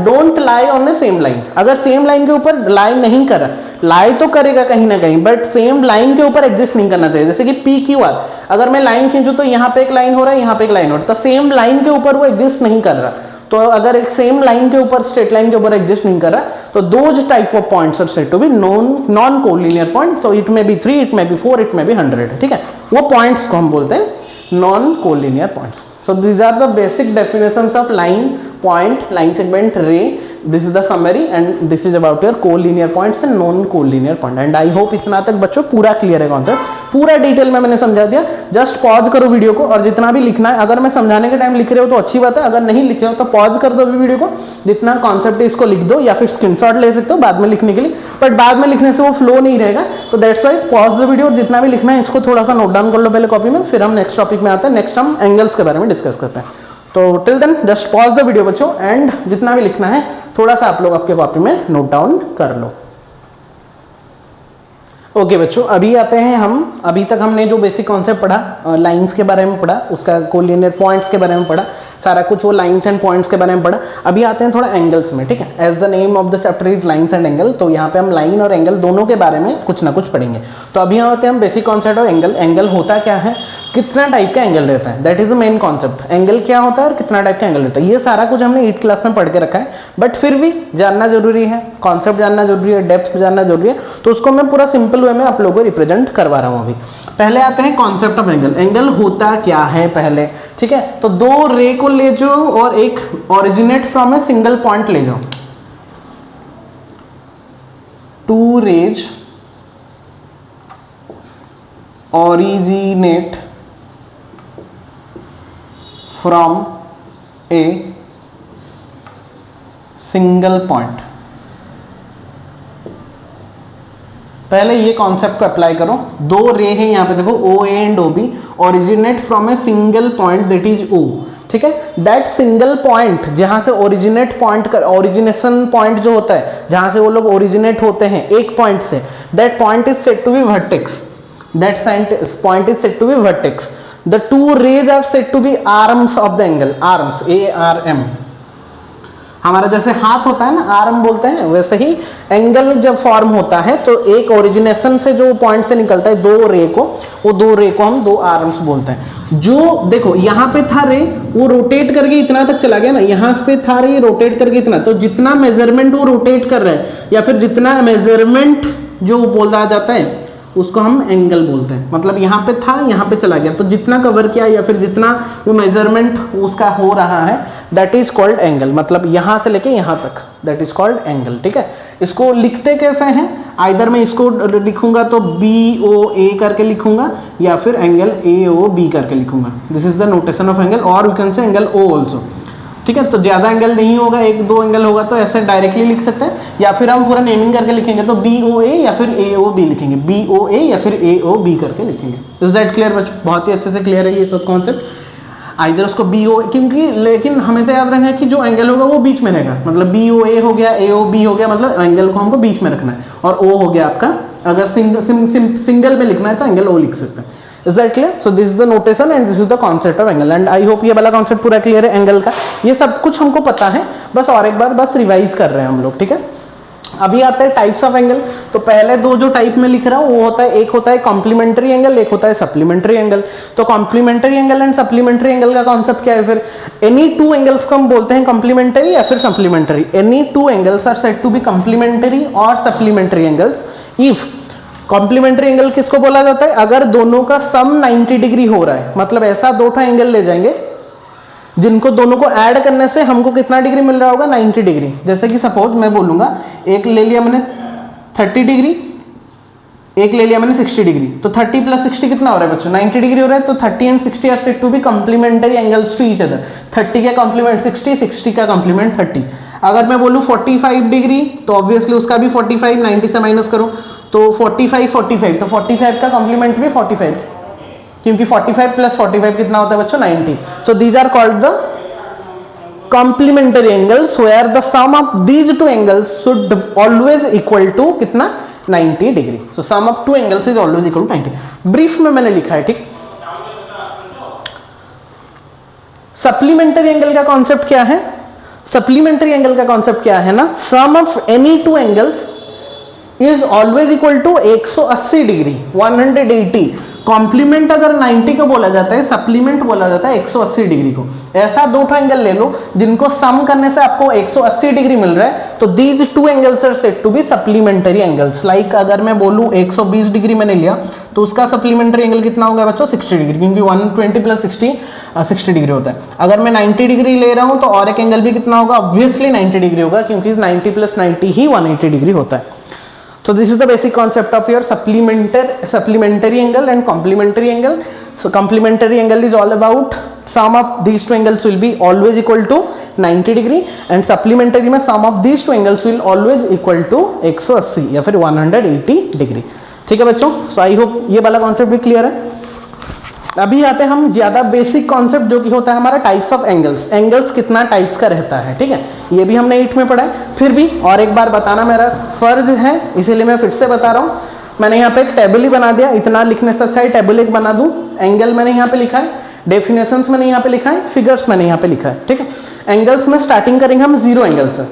don't lie on the same line. अगर सेम लाइन के ऊपर लाई नहीं कर रहा, लाई तो करेगा कहीं ना कहीं, बट सेम लाइन के ऊपर एग्जिस्ट नहीं करना चाहिए। जैसे कि पी क्यू आर, अगर मैं लाइन खींचू तो यहाँ पे एक लाइन हो रहा है, यहाँ पे एक लाइन हो रहा है, तो सेम लाइन के ऊपर वो एग्जिस्ट नहीं कर रहा। तो अगर एक सेम लाइन के ऊपर, स्ट्रेट लाइन के ऊपर एग्जिस्ट नहीं कर रहा, तो those type of points are said to be non collinear point. So it may be 3, it may be 4, it may be 100। ठीक है, वो पॉइंट्स को हम बोलते हैं non collinear points. So these are the basic definitions of line, point, line segment, ray. This is the summary and this is about your collinear points and non-collinear point. And I hope इतना तक बच्चों पूरा clear है concept, पूरा detail में मैंने समझा दिया। जस्ट पॉज करो वीडियो को और जितना भी लिखना है, अगर मैं समझाने के टाइम लिख रहे हो तो अच्छी बात है, अगर नहीं लिखे हो तो पॉज कर दो अभी वीडियो को, जितना कॉन्सेप्ट है इसको लिख दो, या फिर स्क्रीनशॉट ले सकते हो बाद में लिखने के लिए, बट बाद में लिखने से वो फ्लो नहीं रहेगा। तो that's wise pause the video और जितना भी लिखना है इसको थोड़ा सा नोट डाउन कर लो पहले कॉपी में, फिर हम नेक्स्ट टॉपिक में आते हैं। नेक्स्ट हम एंगल्स के बारे में डिस्कस करते हैं। तो till then just pause the video बच्चों, एंड जितना भी लिखना है थोड़ा सा आप लोग आपके कॉपी में नोट डाउन कर लो। ओके बच्चों, अभी आते हैं हम, अभी तक हमने जो बेसिक कॉन्सेप्ट पढ़ा, लाइंस के बारे में पढ़ा, उसका कोलिनियर पॉइंट्स के बारे में पढ़ा, सारा कुछ वो लाइंस एंड पॉइंट्स के बारे में पढ़ा। अभी आते हैं थोड़ा एंगल्स में। ठीक है, as the name of the chapter is lines and angle, तो यहाँ पे हम लाइन और एंगल दोनों के बारे में कुछ ना कुछ पढ़ेंगे। तो अभी आते हैं हम basic concept of angle. Angle होता क्या है, कितना टाइप का एंगल रहता है, that is the main concept. Angle क्या होता है और कितना टाइप का एंगल रहता है, ये सारा कुछ हमने 8th क्लास में पढ़ के रखा है, बट फिर भी जानना जरूरी है, कॉन्सेप्ट जानना जरूरी है, डेप्थ जानना जरूरी है। तो उसको मैं पूरा सिंपल वे में आप लोगों को रिप्रेजेंट करवा रहा हूं। अभी पहले आते हैं कॉन्सेप्ट ऑफ एंगल। एंगल होता क्या है पहले, ठीक है। तो 2 रे को ले जाओ और एक originate from a single point ले जाओ। 2 raise originate from a single point। पहले ये कॉन्सेप्ट को अप्लाई करो। 2 रे है यहाँ पे देखो, O A and O B, originate from a single point that is O. ठीक है, दैट सिंगल पॉइंट जहां से ओरिजिनेट पॉइंट कर, ओरिजिनेशन पॉइंट जो होता है जहां से वो लोग ओरिजिनेट होते हैं एक पॉइंट से, that point is said to be vertex. That point is said to be vertex. The 2 rays are said to be arms of the angle. Arms, A-R-M. हमारा जैसे हाथ होता है ना, आर्म बोलते हैं, वैसे ही एंगल जब फॉर्म होता है तो एक ओरिजिनेशन से जो पॉइंट से निकलता है 2 रे को, वो 2 रे को हम 2 आर्म्स बोलते हैं। जो देखो यहाँ पे था रे, वो रोटेट करके इतना तक चला गया ना, यहाँ पे था रे रोटेट करके इतना, तो जितना मेजरमेंट वो रोटेट कर रहा है या फिर जितना मेजरमेंट जो बोला जाता है उसको हम एंगल बोलते हैं। मतलब यहाँ पे था, यहाँ पे चला गया, तो जितना कवर किया या फिर जितना वो मेजरमेंट उसका हो रहा है दैट इज कॉल्ड एंगल। मतलब यहाँ से लेके यहाँ तक दैट इज कॉल्ड एंगल। ठीक है, इसको लिखते कैसे हैं, आइदर मैं इसको लिखूंगा तो BOA करके लिखूंगा या फिर एंगल AOB करके लिखूंगा। This is the notation of angle, और we can say angle O also. ठीक है, तो ज्यादा एंगल नहीं होगा, एक दो एंगल होगा तो ऐसे डायरेक्टली लिख सकते हैं, या फिर हम पूरा नेमिंग करके लिखेंगे तो BOA या फिर AOB लिखेंगे, BOA या फिर AOB करके लिखेंगे। इज दैट क्लियर बच्चों? बहुत ही अच्छे से क्लियर है ये सब कॉन्सेप्ट। आइदर उसको BOA, क्योंकि लेकिन हमेशा याद रखना है कि जो एंगल होगा वो बीच में रहेगा। मतलब BOA हो गया, AOB हो गया, मतलब एंगल को हमको बीच में रखना है। और O हो गया आपका, अगर सिंगल में लिखना है तो एंगल O लिख सकते हैं। Is that clear? So this is the notation and this is the concept of angle, and I hope ये वाला concept पूरा क्लियर है एंगल का। ये सब कुछ हमको पता है, बस और एक बार बस रिवाइज कर रहे हैं हम लोग। ठीक है, अभी आता है टाइप्स ऑफ एंगल। तो पहले दो जो टाइप में लिख रहा हूँ वो होता है, एक होता है कॉम्प्लीमेंट्री एंगल, एक होता है सप्लीमेंट्री एंगल। तो complementary angle and supplementary angle का कॉन्सेप्ट क्या है? फिर एनी टू एंगल्स को हम बोलते हैं कॉम्प्लीमेंट्री या फिर supplementary. Any two angles are said to be complementary और supplementary angles if complementary angle किसको बोला जाता है? अगर दोनों का सम 90 डिग्री हो रहा है। मतलब ऐसा दो एंगल ले जाएंगे जिनको दोनों को ऐड करने से हमको कितना डिग्री मिल रहा होगा? 90 डिग्री। जैसे कि सपोज मैं बोलूंगा, एक ले लिया मैंने 30 डिग्री, एक ले लिया मैंने 60 डिग्री, तो 30 प्लस 60 कितना हो रहा है बच्चों? 90 डिग्री हो रहा है। तो 30 and 60 are said to be complementary angles to each other. 30 का कॉम्प्लीमेंट 60, 60 का कॉम्प्लीमेंट 30। अगर मैं बोलूं 45 डिग्री तो ऑब्वियसली उसका भी 45, 90 से माइनस करो तो 45, 45, तो 45 का कॉम्प्लीमेंट भी 45, क्योंकि 45 प्लस 45 कितना होता है बच्चों? 90। So these are called the complementary angles where the sum of these two angles should always equal to कितना? 90 degree. So sum of two angles is always equal to 90। Brief में मैंने लिखा है। ठीक, सप्लीमेंट्री एंगल का concept क्या है? Supplementary angle का कॉन्सेप्ट क्या है ना, sum of any two angles is always equal to 180 degree, 180। Complement अगर 90 को बोला जाता है, सप्लीमेंट बोला जाता है 180 डिग्री को। ऐसा दो एंगल ले लो जिनको सम करने से आपको 180 डिग्री मिल रहा है, तो these two angles are said to be supplementary angles. Like अगर मैं बोलूं 120 डिग्री मैंने लिया तो उसका सप्लीमेंट्री एंगल कितना होगा बच्चों? 60 डिग्री, क्योंकि 120 प्लस 60 डिग्री होता है। अगर मैं 90 डिग्री ले रहा हूं तो और एक एंगल भी कितना होगा? ऑब्वियसली 90 डिग्री होगा, क्योंकि 90 प्लस 90 ही 180 डिग्री होता है। So this is the basic concept of your supplementary angle and complementary angle. So complementary angle is all about sum of these two angles will be always equal to 90 degree, and supplementary में sum of these two angles will always equal to 180 या फिर 180 degree. ठीक है बच्चों, so I hope ये वाला concept भी clear है। अभी आते हैं हम ज्यादा बेसिक कॉन्सेप्ट जो कि होता है हमारा टाइप्स ऑफ एंगल्स। एंगल्स कितना टाइप्स का रहता है, ठीक है, ये भी हमने 8 में पढ़ा है। फिर भी और एक बार बताना मेरा फर्ज है, इसीलिए मैं फिर से बता रहा हूँ। मैंने यहाँ पे एक टेबल ही बना दिया, इतना लिखने से अच्छा है टेबल एक बना दूं। एंगल मैंने यहाँ पे लिखा है, डेफिनेशंस मैंने यहाँ पे लिखा है, फिगर्स मैंने यहाँ पे लिखा है। ठीक है, एंगल्स में स्टार्टिंग करेंगे हम 0 एंगल से।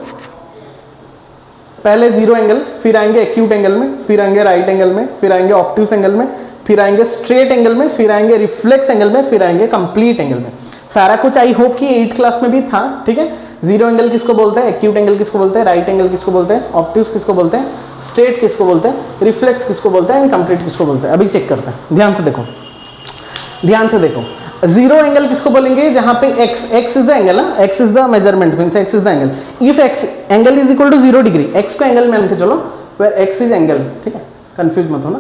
पहले 0 एंगल, फिर आएंगे एक्यूट एंगल में, फिर आएंगे राइट एंगल में, फिर आएंगे ऑब्ट्यूस एंगल में, फिर आएंगे स्ट्रेट एंगल में, फिर आएंगे रिफ्लेक्स एंगल में, फिर आएंगे कंप्लीट एंगल में। सारा कुछ आई होप कि 8th क्लास में भी था। ठीक है, 0 एंगल किसको बोलते हैं, एक्यूट एंगल किसको बोलते हैं, राइट एंगल किसको बोलते हैं, ऑब्ट्यूस किसको बोलते हैं, स्ट्रेट किसको बोलते हैं, रिफ्लेक्स किसको बोलते हैं, एंड कंप्लीट किसको बोलते हैं। अभी चेक करते हैं, ध्यान से देखो, ध्यान से देखो। 0 एंगल किसको बोलेंगे? जहां पे x is the angle, x is the measurement, means x is the angle. If x angle is equal to 0 degree, x को एंगल मान के चलो, फिर x इज एंगल। ठीक है, कंफ्यूज मत होना,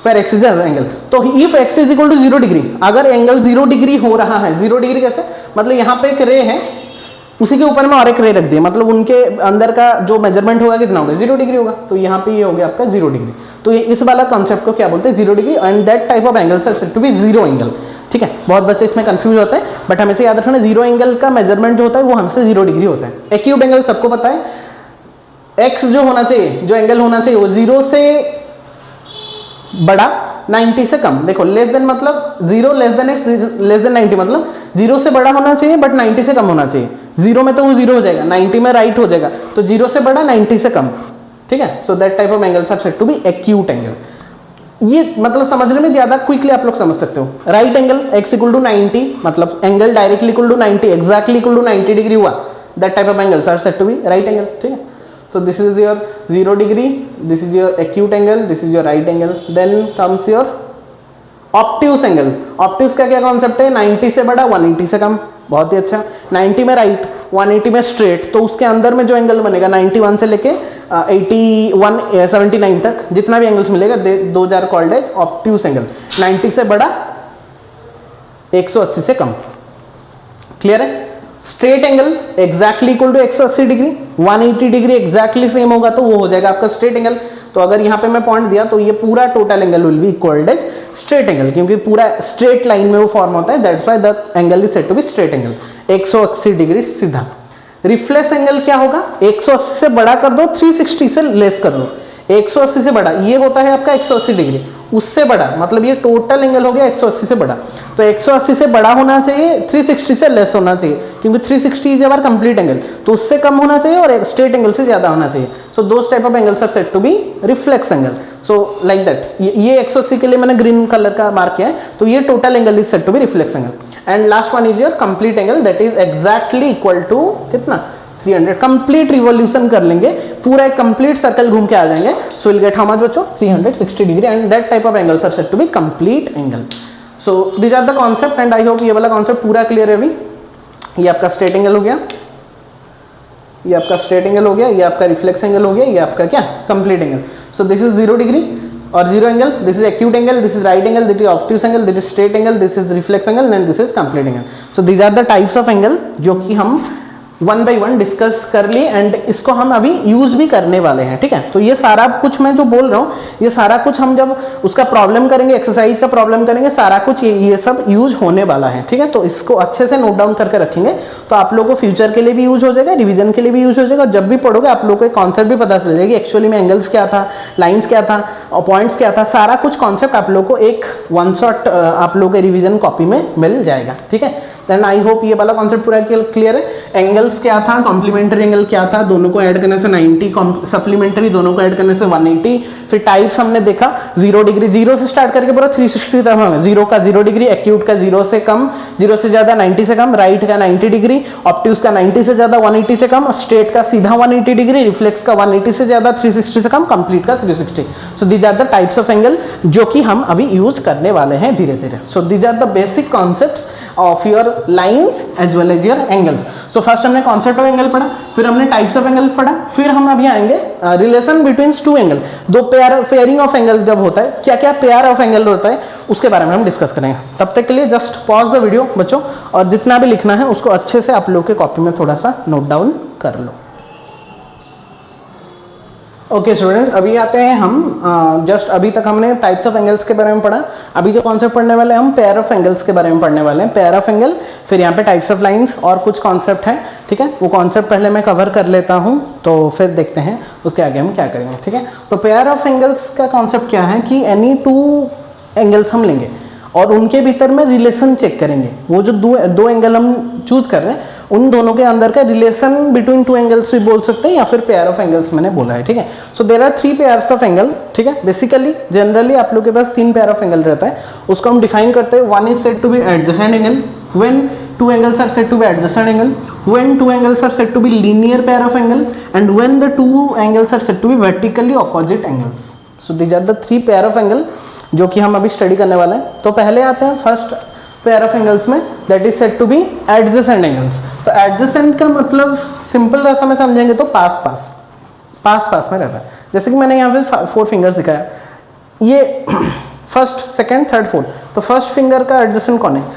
फिर x इज एंगल। तो if x is equal to 0 degree, अगर एंगल 0 डिग्री हो रहा है, 0 डिग्री कैसे, मतलब यहाँ पे एक रे है, उसी के ऊपर में और एक रे रख दिया, मतलब उनके अंदर का जो मेजरमेंट होगा कितना होगा? 0 डिग्री होगा। तो यहाँ पे ये हो गया आपका 0 डिग्री। तो ये इस वाला कॉन्सेप्ट को क्या बोलते हैं? 0 degree, and that type of angles are said to be 0 angle. ठीक है, बहुत बच्चे इसमें कंफ्यूज होते हैं, बट हमेशा याद रखना 0 एंगल का मेजरमेंट जो होता है वो हमसे 0 डिग्री होता है। एक्यूट एंगल सबको पता है, x जो होना चाहिए, जो एंगल होना चाहिए वो 0 से बड़ा, 90 से कम। देखो लेस देन मतलब 0, less than x, less than 90 मतलब 0 से बड़ा होना चाहिए बट 90 से कम होना चाहिए। 0 में तो वो 0 हो जाएगा, 90 में राइट हो जाएगा, तो 0 से बड़ा 90 से कम। ठीक है, so that type of angles are said to be acute angle. ये मतलब समझने में ज्यादा क्विकली आप लोग समझ सकते हो। Right angle x equal to 90, मतलब angle directly equal to 90, exactly equal to 90 degree हुआ, that type of angles are said to be right angle. ठीक है, So this is your 0 degree, this is your acute angle, this is your right angle. Then comes your obtuse angle. Obtuse का क्या concept है? 90 से बड़ा 180 से कम. बहुत ही अच्छा. 90 में राइट, 180 में स्ट्रेट, तो उसके अंदर में जो एंगल बनेगा 91 से लेके 81 79 तक जितना भी एंगल्स मिलेगा those are called as obtuse angle. 90 से बड़ा, 180 से कम. क्लियर है? Straight angle exactly equal to 180 degree, 180 degree exactly same होगा तो वो हो जाएगा आपका स्ट्रेट एंगल. तो अगर यहां पे मैं पॉइंट दिया तो ये पूरा total angle will be equalled as straight angle, क्योंकि पूरा स्ट्रेट लाइन में वो फॉर्म होता है. That's why the angle is said to be straight angle. 180 degree सीधा. रिफ्लेक्स एंगल क्या होगा? 180 से बड़ा कर दो, 360 से लेस कर दो. 180 से बड़ा ये होता है आपका 180 डिग्री, उससे बड़ा मतलब ये टोटल एंगल हो गया 180 से बड़ा. तो 180 से बड़ा होना चाहिए, 360 से लेस होना चाहिए, क्योंकि 360 इज अवर कंप्लीट एंगल, तो उससे कम होना चाहिए और स्ट्रेट एंगल से ज्यादा होना चाहिए. So those type of angles are said to be reflex angle. So like that. ये 180 के लिए मैंने ग्रीन कलर का मार्क किया है, तो ये total angle is said to be reflex angle. And last one is your complete angle, that is exactly equal to कितना? 300. कंप्लीट रिवॉल्यूशन कर लेंगे, पूरा एक कंप्लीट सर्कल घूम के आ जाएंगे. So will get how much बच्चों? 360 degree. And that type of angles are said to be complete angle. So these are the concept and I hope ये वाला कॉन्सेप्ट पूरा क्लियर है. अभी ये आपका स्ट्रेट एंगल हो गया, ये आपका स्ट्रेट एंगल हो गया, ये आपका रिफ्लेक्स एंगल हो गया, ये आपका क्या? Complete angle. So this is 0 degree और 0 angle, this is acute angle, this is right angle, this is obtuse angle, this is straight angle, this is reflex angle and this is complete angle. So these are the types of angle जो कि हम 1 by 1 discuss कर लिए and इसको हम अभी use भी करने वाले हैं. ठीक है? तो ये सारा कुछ मैं जो बोल रहा हूँ, ये सारा कुछ हम जब उसका प्रॉब्लम करेंगे, एक्सरसाइज का प्रॉब्लम करेंगे, सारा कुछ ये सब यूज होने वाला है. ठीक है? तो इसको अच्छे से नोट डाउन करके रखेंगे तो आप लोगों को फ्यूचर के लिए भी यूज हो जाएगा, रिवीजन के लिए भी यूज हो जाएगा. और जब भी पढ़ोगे आप लोगों को कॉन्सेप्ट भी पता चल जाएगा एक्चुअली में एंगल्स क्या था, लाइन्स क्या था और पॉइंट्स क्या था. सारा कुछ कॉन्सेप्ट आप लोग को एक वन शॉट आप लोगों के रिवीजन कॉपी में मिल जाएगा. ठीक है? देन आई होप ये वाला कॉन्सेप्ट पूरा क्लियर है. एंगल्स क्या था, कॉम्प्लीमेंट्री एंगल क्या था, दोनों को ऐड करने से 90, सप्लीमेंट्री दोनों को ऐड करने से 180. फिर टाइप्स हमने देखा 0 डिग्री, 0 से स्टार्ट करके पूरा 360 तक होगा. 0 का 0 डिग्री, एक्यूट का 0 से कम, 0 से ज्यादा 90 से कम, राइट का 90 डिग्री, ऑब्ट्यूस का 90 से ज्यादा 180 से कम, स्ट्रेट का सीधा 180 डिग्री, रिफ्लेक्स का 180 से ज्यादा 360 से कम, कंप्लीट का 360. So these are the types of angle जो कि हम अभी यूज करने वाले हैं धीरे धीरे. So these are the basic concepts of your lines as well as your angles. So first हमने concept of angle पढ़ा, फिर हमने types of angle पढ़ा, फिर हम अभी आएंगे relation between two angle. दो पेयरिंग ऑफ एंगल जब होता है, क्या क्या पेयर ऑफ एंगल होता है उसके बारे में हम डिस्कस करेंगे. तब तक के लिए जस्ट पॉज द वीडियो बच्चों, और जितना भी लिखना है उसको अच्छे से आप लोग के कॉपी में थोड़ा सा नोट डाउन कर लो. ओके स्टूडेंट्स, अभी आते हैं हम जस्ट अभी तक हमने टाइप्स ऑफ एंगल्स के बारे में पढ़ा. अभी जो कॉन्सेप्ट पढ़ने वाले हैं हम पेयर ऑफ एंगल्स के बारे में पढ़ने वाले हैं. पेयर ऑफ एंगल, फिर यहाँ पे टाइप्स ऑफ लाइंस और कुछ कॉन्सेप्ट है. ठीक है? वो कॉन्सेप्ट पहले मैं कवर कर लेता हूँ तो फिर देखते हैं उसके आगे हम क्या करेंगे. ठीक है? तो पेयर ऑफ एंगल्स का कॉन्सेप्ट क्या है कि एनी 2 एंगल्स हम लेंगे और उनके भीतर में रिलेशन चेक करेंगे. वो जो दो एंगल हम चूज कर रहे हैं उन दोनों के अंदर का रिलेशन बिटवीन 2 एंगल्स भी बोल सकते हैं या फिर पेयर ऑफ एंगल्स मैंने बोला है. ठीक है? So there are 3 pairs of angle. ठीक है? बेसिकली जनरली आप लोग के पास 3 पेयर ऑफ एंगल रहता है, उसको हम डिफाइन करते हैं. One is said to be adjacent angle when 2 angles are said to be adjacent angle, when 2 angles are said to be linear pair of angle, and when the 2 angles are said to be vertically opposite angles. So these are the 3 pair of angle जो कि हम अभी study करने वाले हैं. तो पहले आते हैं फर्स्ट पेयर ऑफ एंगल्स में, that is said to be adjacent angles. तो एडजेसेंट का मतलब सिंपल भाषा में समझेंगे तो पास पास में रहता है. जैसे कि मैंने यहाँ पे 4 फिंगर्स दिखाया, ये फर्स्ट, सेकंड, थर्ड, फोर्थ. तो फर्स्ट फिंगर का एडजेसेंट कौन है?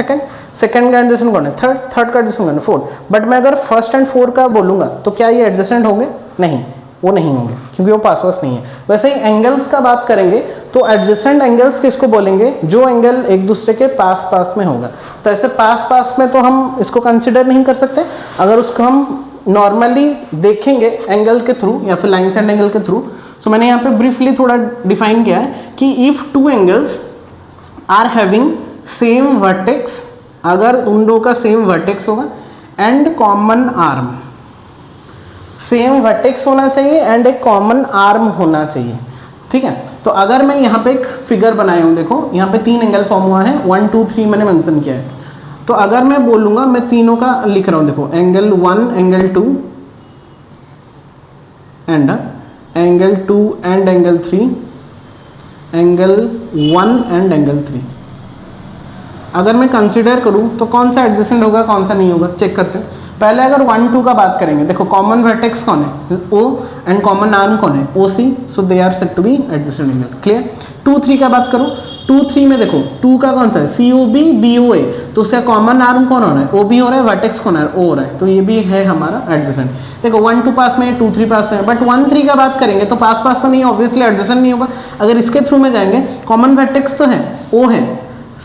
सेकंड का एडजेसेंट कौन है? थर्ड का एडजेसेंट कौन है? फोर्थ. बट मैं अगर फर्स्ट एंड फोर्थ का बोलूंगा तो क्या ये एडजेसेंट होंगे? नहीं, वो नहीं होंगे क्योंकि वो पास नहीं है. वैसे ही एंगल्स का बात करेंगे तो एडजेसेंट एंगल्स किसको बोलेंगे? जो एंगल एक दूसरे के पास में होगा. तो ऐसे पास में तो हम इसको कंसिडर नहीं कर सकते. अगर उसको हम नॉर्मली देखेंगे एंगल के थ्रू या फिर लाइन एंड एंगल के थ्रू, तो मैंने यहाँ पे ब्रीफली थोड़ा डिफाइन किया है कि if 2 angles are having same vertex, अगर उन दो का सेम वर्टेक्स होगा and common arm, same vertex होना चाहिए एंड एक कॉमन आर्म होना चाहिए. ठीक है? तो अगर मैं यहाँ पे एक फिगर बनाया हूँ, देखो यहाँ पे 3 एंगल फॉर्म हुआ है, 1 2 3 मैंने मेंशन किया है. तो अगर मैं बोलूंगा, मैं तीनों का लिख रहा हूँ, देखो angle 1, angle 2 and angle 2 and angle 3, angle 1 and angle 3। अगर मैं कंसिडर करूं तो कौन सा एडजेसेंट होगा कौन सा नहीं होगा, चेक करते हैं। पहले अगर 1 2 का बात करेंगे, देखो कॉमन वर्टेक्स कौन है, O, एंड कॉमन आर्म कौन है, OC, so they are said to be adjacent angle. Clear. 2 3 का बात करूं, 2 3 में देखो 2 का कौन सा है, COB BOA, तो उसका कॉमन आर्म कौन हो रहा है, OB हो रहा है, वर्टेक्स कौन है, O हो रहा है, तो ये भी है हमारा एडजेसेंट। देखो 1 2 पास में है, 2 3 पास में है, बट 1 3 का बात करेंगे तो पास पास तो नहीं, ऑब्वियसली एडजेसेंट नहीं होगा। अगर इसके थ्रू में जाएंगे, कॉमन वर्टेक्स तो है, O है,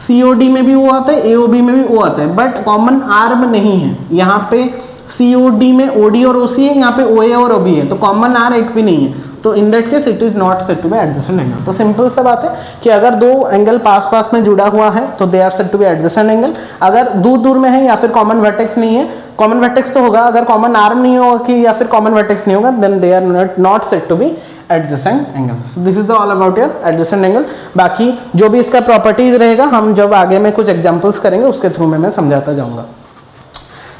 COD में भी O आता है, AOB में भी O आता है, बट कॉमन आर्म नहीं है। यहाँ पे COD में OD और OC है, यहाँ पे OA और OB है, तो कॉमन आर एक भी नहीं है, तो in that case it is not said to be adjacent angle. तो सिंपल सा बात है कि अगर दो एंगल पास पास में जुड़ा हुआ है तो they are said to be adjacent angle. अगर दूर दूर में है या फिर कॉमन वर्टेक्स नहीं है, कॉमन वर्टेक्स तो होगा, अगर कॉमन आर्म नहीं होगा कि या फिर कॉमन वर्टेक्स नहीं होगा, then they are not said to be adjacent angle. So this is the all about your adjacent angle. बाकी जो भी इसका प्रॉपर्टीज रहेगा हम जब आगे में कुछ एग्जांपल्स करेंगे उसके थ्रू में मैं समझाता जाऊंगा।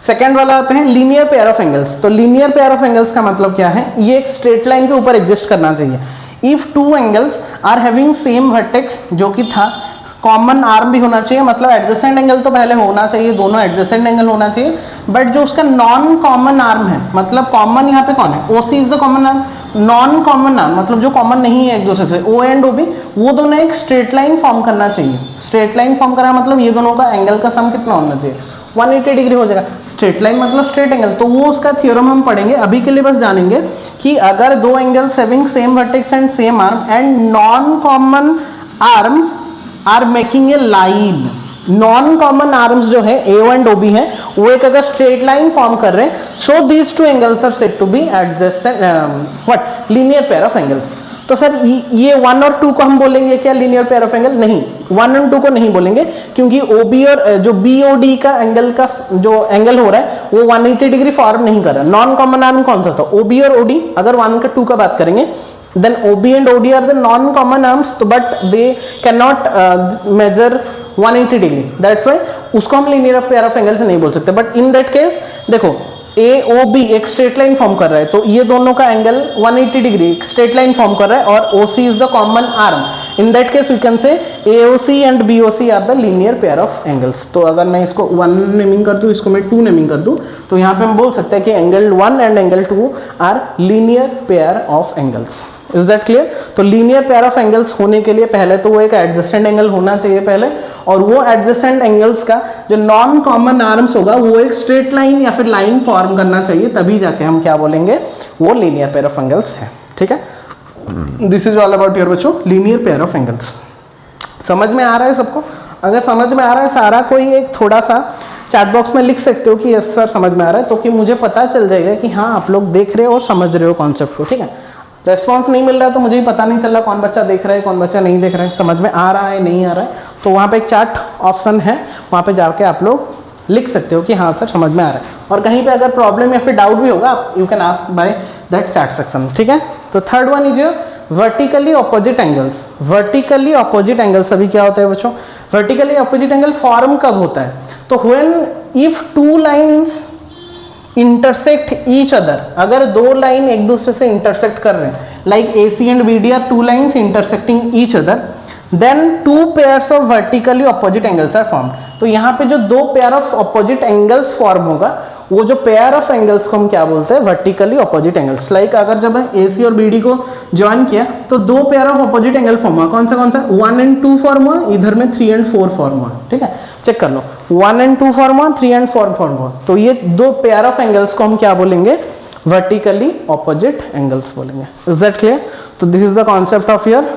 सेकेंड वाला आते हैं लीनियर पेयर ऑफ एंगल्स। तो लीनियर पेयर ऑफ एंगल्स का मतलब क्या है, ये एक स्ट्रेट लाइन के ऊपर एग्जिस्ट करना चाहिए। If two angles are having same vertex, जो कि था, कॉमन आर्म भी होना चाहिए, मतलब एडजेसेंट एंगल तो पहले होना चाहिए, दोनों एडजेसेंट एंगल होना चाहिए, बट जो उसका नॉन कॉमन आर्म है, मतलब कॉमन यहाँ पे कौन है, OC is the common arm, non common arm मतलब जो कॉमन नहीं है एक दूसरे से, O एंड OB, वो दोनों एक स्ट्रेट लाइन फॉर्म करना चाहिए। स्ट्रेट लाइन फॉर्म करना मतलब ये दोनों का एंगल का सम कितना होना चाहिए, 180 डिग्री हो जाएगा। स्ट्रेट लाइन मतलब स्ट्रेट एंगल, तो वो उसका थ्योरम हम पढ़ेंगे। अभी के लिए बस जानेंगे कि अगर दो angles having same vertex and same arm and non common arms are making a line, non common arms जो है A एंड OB है, वो एक अगर स्ट्रेट लाइन फॉर्म कर रहे हैं, so these two angles are said to be adjacent what, linear pair of angles. तो सर ये 1 और 2 को हम बोलेंगे क्या लीनियर पेयर ऑफ एंगल, नहीं, 1 और 2 को नहीं बोलेंगे, क्योंकि OB और जो BOD का एंगल का जो एंगल हो रहा है वो 180 डिग्री फॉर्म नहीं कर रहा। नॉन कॉमन आर्म कौन सा था, OB और OD। अगर 1 का 2 का बात करेंगे, then OB and OD are the non-common arms, but they cannot measure 180 degree. That's why उसको हम linear pair of angles नहीं बोल सकते। But in that case देखो AOB एक स्ट्रेट लाइन फॉर्म कर रहा है, तो ये दोनों का angle 180 degree straight line form कर रहा है, और OC is the common arm. In that case we can say AOC and BOC are the linear pair of angles. तो अगर मैं इसको 1 नेमिंग कर दूं, इसको मैं 2 नेमिंग कर दूं, तो यहाँ पे हम बोल सकते हैं कि angle 1 and angle 2 are linear pair of angles. Is that clear. तो लीनियर पेयर ऑफ एंगल्स होने के लिए पहले तो वो एक एडजेसेंट एंगल होना चाहिए पहले, और वो एडजेसेंट एंगल्स का जो नॉन कॉमन आर्म्स होगा वो एक स्ट्रेट लाइन या फिर लाइन फॉर्म करना चाहिए, तभी जाके हम क्या बोलेंगे, वो लीनियर पेयर ऑफ एंगल्स है। ठीक है, this is all about your बच्चों लीनियर पेयर ऑफ एंगल्स। समझ में आ रहा है सबको? अगर समझ में आ रहा है सारा, कोई एक थोड़ा सा चैट बॉक्स में लिख सकते हो कि यस सर समझ में आ रहा है, तो कि मुझे पता चल जाएगा कि हाँ आप लोग देख रहे हो और समझ रहे हो कॉन्सेप्ट को। ठीक है, रेस्पॉन्स नहीं मिल रहा तो मुझे ही पता नहीं चल रहा कौन बच्चा देख रहा है कौन बच्चा नहीं देख रहा है, समझ में आ रहा है नहीं आ रहा है, तो वहाँ पे एक चैट ऑप्शन है, वहाँ पे जाके आप लोग लिख सकते हो कि हाँ सर समझ में आ रहा है। और कहीं पे अगर प्रॉब्लम या फिर डाउट भी होगा, you can ask by that chat section. ठीक है, तो third one is vertically opposite angles. Vertically opposite angles अभी क्या होता है बच्चों, वर्टिकली ऑपोजिट एंगल फॉर्म कब होता है, तो when if two lines intersect each other, अगर दो लाइन एक दूसरे से इंटरसेक्ट कर रहे हैं, like AC and BD are two lines intersecting each other, then two pairs of vertically opposite angles are formed. तो यहाँ पे जो दो pair of opposite angles form होगा, वो जो पेयर ऑफ एंगल्स को हम क्या बोलते हैं, वर्टिकली ऑपोजिट एंगल्स। लाइक अगर जब AC और BD को ज्वाइन किया तो दो pair of opposite angle form हुआ, कौन सा 1 and 2 फॉर्म हुआ, इधर में 3 and 4 फॉर्म हुआ। ठीक है, चेक कर लो, 1 and 2 फॉर्म हुआ, 3 and 4 फॉर्म हुआ, तो ये दो पेयर ऑफ एंगल्स को हम क्या बोलेंगे, वर्टिकली ऑपोजिट एंगल्स बोलेंगे। Is that clear? तो this is the concept of your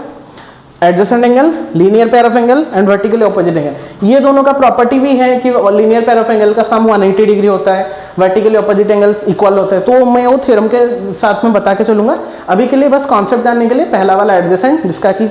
adjacent angle, linear pair of angle and vertically opposite angle. ये दोनों का प्रॉपर्टी भी है कि लीनियर पेयर ऑफ एंगल का सम 180 डिग्री होता है, वर्टिकली ऑपोजिट एंगल्स इक्वल होते हैं, तो मैं वो थ्योरम के साथ में बता के चलूंगा। अभी के लिए बस कॉन्सेप्ट जानने के लिए, पहला वाला एडजेसेंट जिसका कि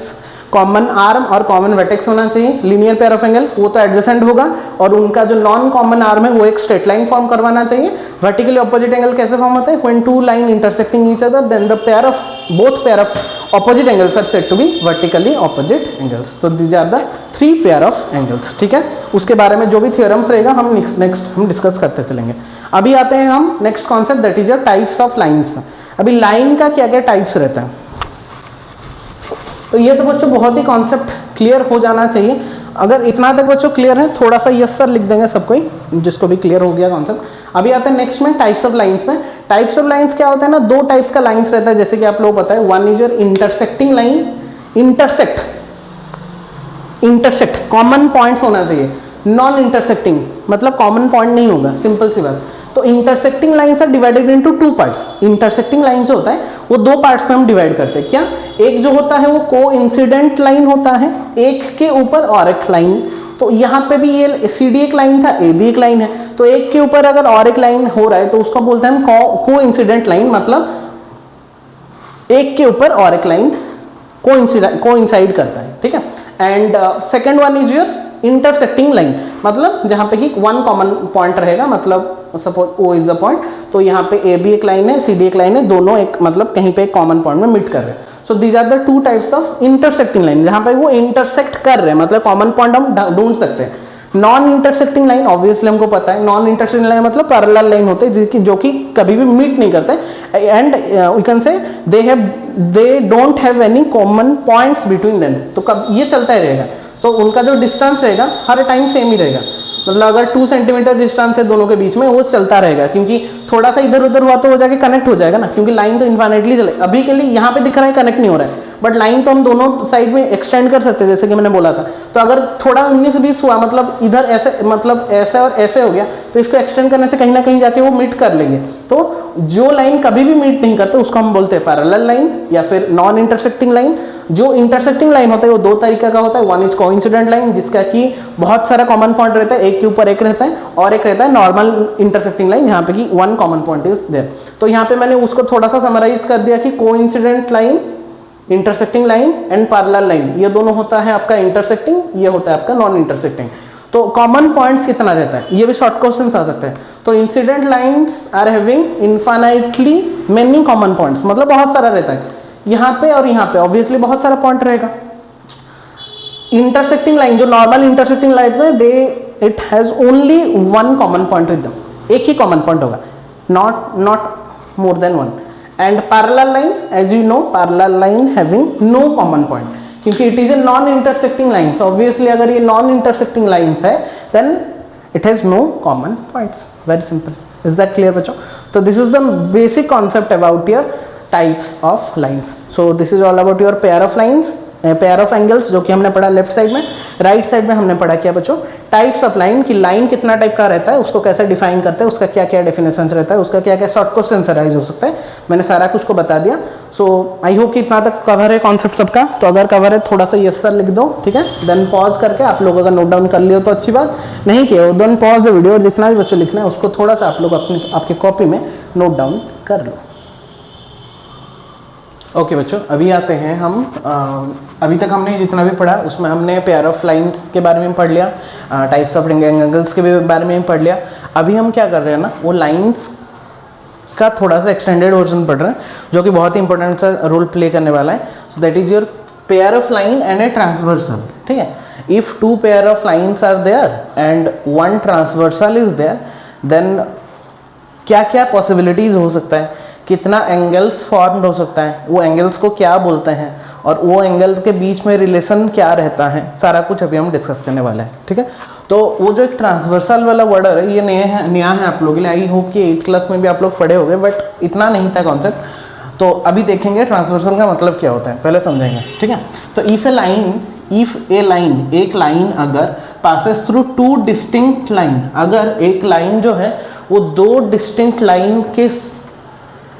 कॉमन आर्म और कॉमन वर्टेक्स होना चाहिए, लीनियर पेयर ऑफ एंगल वो तो एडजेसेंट होगा, और उनका जो नॉन कॉमन आर्म है वो एक स्ट्रेट लाइन फॉर्म करवाना चाहिए। वर्टिकली ऑपोजिट एंगल कैसे फॉर्म होता है, when two line intersecting each other, then the pair of both pair of opposite angles are said to be vertically opposite angles. तो these are the 3 pair of angles. ठीक है, उसके बारे में जो भी थ्योरम्स रहेगा हम नेक्स्ट हम डिस्कस करते चलेंगे। अभी आते हैं हम next concept, that is types of lines में। अभी लाइन का क्या क्या टाइप्स रहता है, तो ये तो बच्चों बहुत ही कॉन्सेप्ट क्लियर हो जाना चाहिए। अगर इतना तक बच्चों क्लियर है, थोड़ा सा यस सर लिख देंगे सबको ही, जिसको भी क्लियर हो गया कॉन्सेप्ट। अभी आते हैं नेक्स्ट में टाइप्स ऑफ लाइंस में। टाइप्स ऑफ लाइंस क्या होता है ना, दो टाइप्स का लाइंस रहता है, जैसे कि आप लोग पता है, one is your intersecting line, intersect common points होना चाहिए, नॉन इंटरसेक्टिंग मतलब कॉमन पॉइंट नहीं होगा, सिंपल सी बात। तो intersecting lines are divided into two parts. Intersecting line जो होता है वो दो पार्ट्स में हम डिवाइड करते हैं। क्या, एक जो होता है वो कोइंसिडेंट लाइन होता है, एक के ऊपर और एक लाइन। तो यहाँ पे भी ये सी डी एक लाइन था, ए भी एक लाइन है, तो एक के ऊपर अगर और एक लाइन हो रहा है तो उसको बोलते हैं हम कोइंसिडेंट लाइन, मतलब एक के ऊपर और एक लाइन कोइंसाइड करता है, ठीक है। And second one is your intersecting line, मतलब जहां पे कि वन कॉमन पॉइंट रहेगा, मतलब suppose O is the point, तो यहाँ पे ए भी एक लाइन है, सी भी एक लाइन है, दोनों एक मतलब कहीं पे एक कॉमन पॉइंट में मीट कर रहे हैं। So these are the two types of intersecting line, जहां पे वो इंटरसेक्ट कर रहे हैं, मतलब कॉमन पॉइंट हम ढूंढ सकते हैं। नॉन इंटरसेक्टिंग लाइन ऑब्वियसली हमको पता है, नॉन इंटरसेक्टिंग लाइन मतलब पैरेलल लाइन होते हैं जो कि कभी भी मीट नहीं करते, and we can say they don't have any common points between them. तो कब ये चलता ही रहेगा, तो उनका जो डिस्टेंस रहेगा हर टाइम सेम ही रहेगा, मतलब अगर 2 सेंटीमीटर डिस्टेंस है दोनों के बीच में, वो चलता रहेगा, क्योंकि थोड़ा सा इधर उधर हुआ तो हो जाके कनेक्ट हो जाएगा ना, क्योंकि लाइन तो इन्फाइनाइटली चले। अभी के लिए यहाँ पे दिख रहा है कनेक्ट नहीं हो रहा है, बट लाइन तो हम दोनों साइड में एक्सटेंड कर सकते हैं, जैसे कि मैंने बोला था। तो अगर थोड़ा 19-20 हुआ, मतलब इधर ऐसे, मतलब ऐसे और ऐसे हो गया, तो इसको एक्सटेंड करने से कहीं ना कहीं जाके वो मीट कर लेंगे। तो जो लाइन कभी भी मीट नहीं करते उसको हम बोलते हैं पैरेलल लाइन या फिर नॉन इंटरसेक्टिंग लाइन। जो इंटरसेक्टिंग लाइन होता है वो दो तरीके का होता है, वन इज कोइंसिडेंट लाइन, जिसका कि बहुत सारा कॉमन पॉइंट रहता है, एक के ऊपर एक रहता है, और एक रहता है नॉर्मल इंटरसेक्टिंग लाइन, जहां पे कि one common point is there. तो यहाँ पे मैंने उसको थोड़ा सा समराइज कर दिया कि coincident line, intersecting line and parallel line, ये दोनों होता है आपका इंटरसेक्टिंग, ये होता है आपका नॉन इंटरसेक्टिंग। तो कॉमन पॉइंट्स कितना रहता है, ये भी शॉर्ट क्वेश्चंस आ सकते हैं। तो incident lines are having infinitely many common points, मतलब बहुत सारा रहता है, यहाँ पे और यहाँ पे ऑब्वियसली बहुत सारा पॉइंट रहेगा। इंटरसेक्टिंग लाइन, जो नॉर्मल इंटरसेक्टिंग लाइन है, they it has only one common point with them, एक ही कॉमन पॉइंट होगा, not more than one. And parallel line, as you know, parallel line having no common point, क्योंकि it is a non intersecting line. Obviously अगर ये non intersecting lines है, then it has no common points. Very simple. Is that clear बच्चों? तो this is the basic concept about your types of lines. So this is all about your pair of lines, pair of angles, जो कि हमने पढ़ा left side में। Right side में हमने पढ़ा क्या बच्चों, टाइप्स ऑफ लाइन, की लाइन कितना टाइप का रहता है, उसको कैसे डिफाइन करते हैं, उसका क्या क्या डेफिनेशन रहता है, उसका क्या क्या शॉर्ट क्वेश्चन अराइज हो सकता है, मैंने सारा कुछ को बता दिया। सो आई होप कि इतना तक कवर है कॉन्सेप्ट सबका। तो अगर कवर है थोड़ा सा यस सर लिख दो, ठीक है, देन पॉज करके आप लोग अगर नोट डाउन कर लियो तो अच्छी बात, नहीं किया देन पॉज द वीडियो, लिखना भी बच्चों लिखना है, उसको थोड़ा सा आप लोग अपनी आपकी कॉपी में नोट डाउन कर लो। ओके बच्चों, अभी आते हैं हम अभी तक हमने जितना भी पढ़ा उसमें हमने पेयर ऑफ लाइंस के बारे में पढ़ लिया, टाइप्स ऑफ एंगल्स के बारे में पढ़ लिया। अभी हम क्या कर रहे हैं ना, वो लाइंस का थोड़ा सा एक्सटेंडेड वर्जन पढ़ रहे हैं, जो कि बहुत ही इंपॉर्टेंट सा रोल प्ले करने वाला है। So that is your pair of line and a transversal, ठीक है। If two pair of lines are there and one transversal is there, then क्या क्या पॉसिबिलिटीज हो सकता है, कितना एंगल्स फॉर्म हो सकता है, वो एंगल्स को क्या बोलते हैं, और वो एंगल के बीच में रिलेशन क्या रहता है, सारा कुछ अभी हम डिस्कस करने वाले हैं, ठीक है। तो वो जो एक ट्रांसवर्सल वाला वर्ड है, ये नया है आप लोगों के लिए। आई होप कि 8th क्लास में भी आप लोग पढ़े होंगे, बट इतना नहीं था कॉन्सेप्ट। तो अभी देखेंगे ट्रांसवर्सल का मतलब क्या होता है, पहले समझेंगे, ठीक है। तो इफ ए लाइन, एक लाइन अगर passes through two distinct line, अगर एक लाइन जो है वो दो डिस्टिंक्ट लाइन के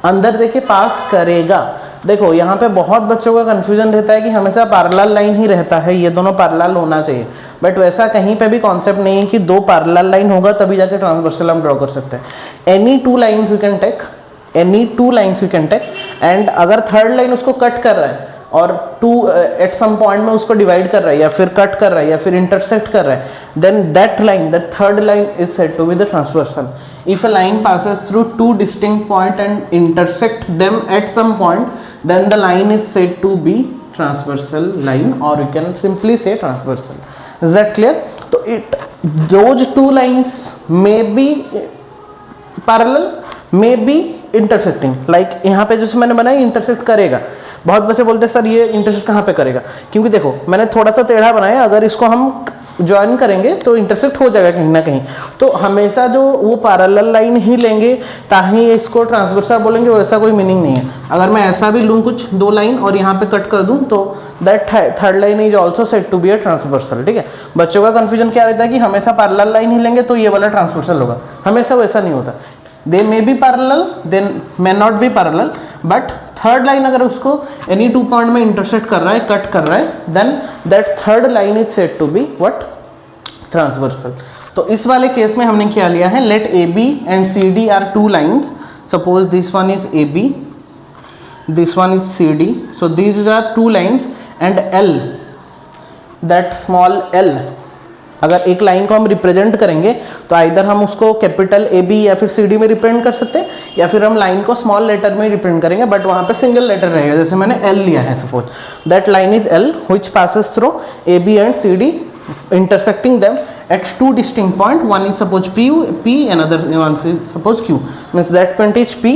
अंदर देके पास करेगा। देखो यहाँ पे बहुत बच्चों का कंफ्यूजन रहता है कि हमेशा पैरेलल लाइन ही रहता है, ये दोनों पैरेलल होना चाहिए, बट वैसा कहीं पे भी कॉन्सेप्ट नहीं है कि दो पैरेलल लाइन होगा तभी जाके ट्रांसवर्सल हम ड्रॉ कर सकते हैं। Any two lines we can take, and अगर थर्ड लाइन उसको कट कर रहा है और टू एट सम पॉइंट में उसको डिवाइड कर रहा है या फिर कट कर रहा है या फिर इंटरसेक्ट कर रहा है, then that line, that third line is said to be the transversal. If a line passes through two distinct points and intersect them at some point, then the line is said to be transversal line, or you can simply say transversal. Is that clear? So those two lines may be parallel, may be intersecting, like यहाँ पे जैसे मैंने बनाया intersect करेगा। बहुत बच्चे बोलते हैं सर ये इंटरसेक्ट कहाँ पे करेगा, क्योंकि देखो मैंने थोड़ा सा टेढ़ा बनाया, अगर इसको हम ज्वाइन करेंगे तो इंटरसेक्ट हो जाएगा कहीं ना कहीं। तो हमेशा जो वो पैरेलल लाइन ही लेंगे ताकि इसको ट्रांसवर्सल बोलेंगे, वैसा कोई मीनिंग नहीं है। अगर मैं ऐसा भी लूँ कुछ दो लाइन और यहाँ पे कट कर दूँ तो that third line is also said to be a transversal. ठीक है, बच्चों का कंफ्यूजन क्या रहता है कि हमेशा पैरेलल लाइन ही लेंगे तो ये वाला ट्रांसवर्सल होगा, हमेशा वैसा नहीं होता। They may be parallel, then may not be parallel, but third line अगर उसको एनी टू पॉइंट में इंटरसेक्ट कर रहा है, कट कर रहा है, then that third line is said to be what, transversal. तो इस वाले केस में हमने क्या लिया है, let A B and C D are two lines, suppose this one is A B, this one is C D, so these are two lines and L, that small L, अगर एक line को हम represent करेंगे तो either हम उसको capital A B या फिर सी डी में रिप्रेजेंट कर सकते हैं, या फिर हम लाइन को स्मॉल लेटर में रिप्रेजेंट करेंगे, बट वहां पे सिंगल लेटर रहेगा। जैसे मैंने एल लिया है, suppose that line is L which passes through A B and C D intersecting them at two distinct point, one is suppose P another one is suppose Q, means that point is P,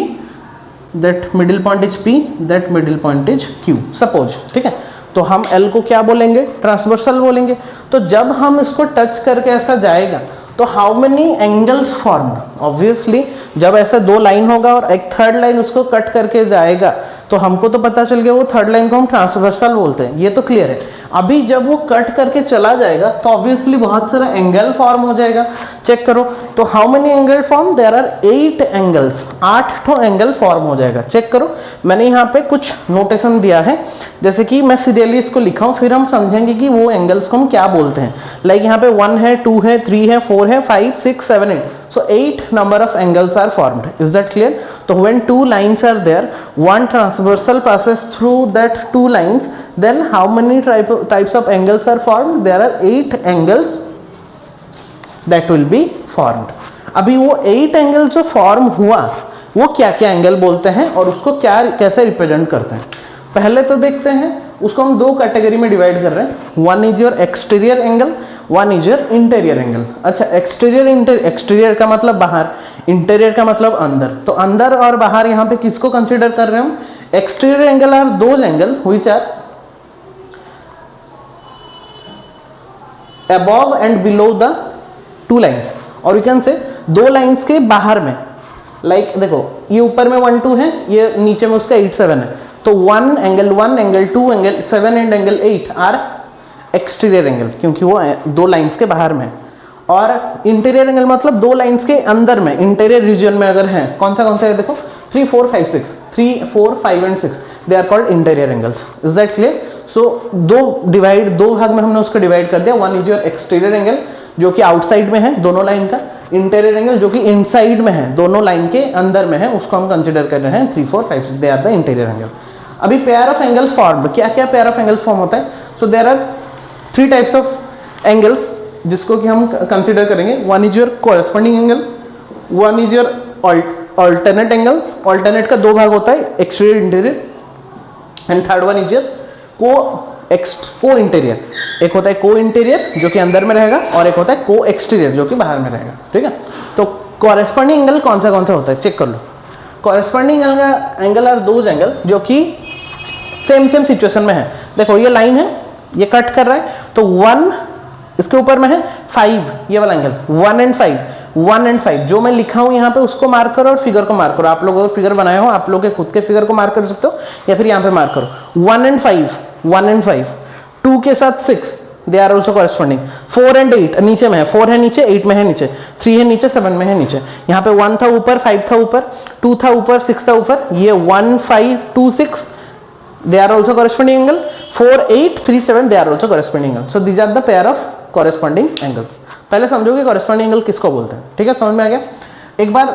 that middle point is P, that middle point is Q suppose। ठीक है, तो हम L को क्या बोलेंगे, transversal बोलेंगे। तो जब हम इसको टच करके ऐसा जाएगा तो how many angles form, obviously जब ऐसा दो लाइन होगा और एक थर्ड लाइन उसको कट करके जाएगा तो हमको तो पता चल गया वो थर्ड लाइन को हम ट्रांसवर्सल बोलते हैं, ये तो क्लियर है। अभी जब वो कट करके चला जाएगा तो ऑब्वियसली बहुत सारा एंगल फॉर्म हो जाएगा। चेक करो, तो how many angle form, there are 8 angles, 8 angle form हो जाएगा। चेक करो, मैंने यहाँ पे कुछ नोटेशन दिया है, जैसे कि मैं सीरियली इसको लिखा हूँ, फिर हम समझेंगे कि वो एंगल्स को हम क्या बोलते हैं। लाइक यहाँ पे 1 है, 2 है, 3 है, 4 है, 5, 6, 7, 8, so 8 number of angles are formed. Is that clear? So when two lines are there, one transversal passes through that two lines, then how many types of angles are formed? There are 8 angles that will be formed. अभी वो 8 angle जो form हुआ वो क्या क्या angle बोलते हैं और उसको क्या कैसे रिप्रेजेंट करते हैं, पहले तो देखते हैं। उसको हम दो कैटेगरी में डिवाइड कर रहे हैं, one is your exterior angle, one is your interior angle. अच्छा, एक्सटीरियर का मतलब बाहर, इंटीरियर का मतलब अंदर। तो अंदर और बाहर यहाँ पे किसको कंसीडर कर रहे हैं हम, exterior angle are those angle which are above and below the two lines, और यू कैन से दो लाइंस के बाहर में। लाइक देखो ये ऊपर में 1 2 है, ये नीचे में उसका 8 7 है, तो 1 angle 2 angle 7 and angle 8 are exterior angle, क्योंकि वो दो लाइंस के बाहर में। और इंटीरियर एंगल मतलब दो लाइंस के अंदर में, इंटीरियर रीजन में अगर है, कौन सा है देखो, 3 4 5 6, 3 4 5 and 6, they are called interior angles. Is that clear? So दो भाग में हमने उसको डिवाइड कर दिया। One is your exterior angle जो कि आउटसाइड में है दोनों लाइन का, इंटीरियर एंगल जो कि इनसाइड में है दोनों लाइन के अंदर में है, उसको हम कंसीडर कर रहे हैं 3 4 5 6, they are the interior angle. अभी पेयर ऑफ एंगल्स फॉर्म्ड, क्या क्या पेयर ऑफ एंगल्स फॉर्म होता है? So there are 3 types of angles जिसको कि हम कंसीडर करेंगे। One is your corresponding angle, one is your alternate angle. Alternate का दो भाग होता है, exterior interior, and third one is your co interior. एक होता है को इंटीरियर जो कि अंदर में रहेगा, और एक होता है को एक्सटीरियर जो कि बाहर में रहेगा। ठीक है, तो कॉरेस्पॉन्डिंग एंगल कौन सा होता है, चेक कर लो। Corresponding angle are those angle जो कि सेम सिचुएशन में है। देखो ये लाइन है, ये कट कर रहा है, तो 1 इसके ऊपर में है, 5 ये वाला एंगल, 1 एंड 5 जो मैं लिखा हूं यहाँ पे उसको मार्क करो और फिगर को मार्क करो। आप लोग अगर फिगर बनाए हो आप लोग के खुद के फिगर को मार्क कर सकते हो, या फिर यहाँ पे मार्क करो। 1 एंड 5, 2 के साथ 6, they are also corresponding. 4 and 8 नीचे में है, 4 है नीचे, 8 में है नीचे, 3 है नीचे, 7 में है नीचे। यहाँ पे 1 था ऊपर, 5 था ऊपर, 2 था ऊपर, 6 था ऊपर। ये 1 5 2 6 they are also corresponding angle. 4 8 3 7 they are also corresponding angle. So these are the pair of corresponding angles. पहले समझोगे कॉरेस्पॉन्डिंग एंगल किसको बोलते हैं। ठीक है, समझ में आ गया? एक बार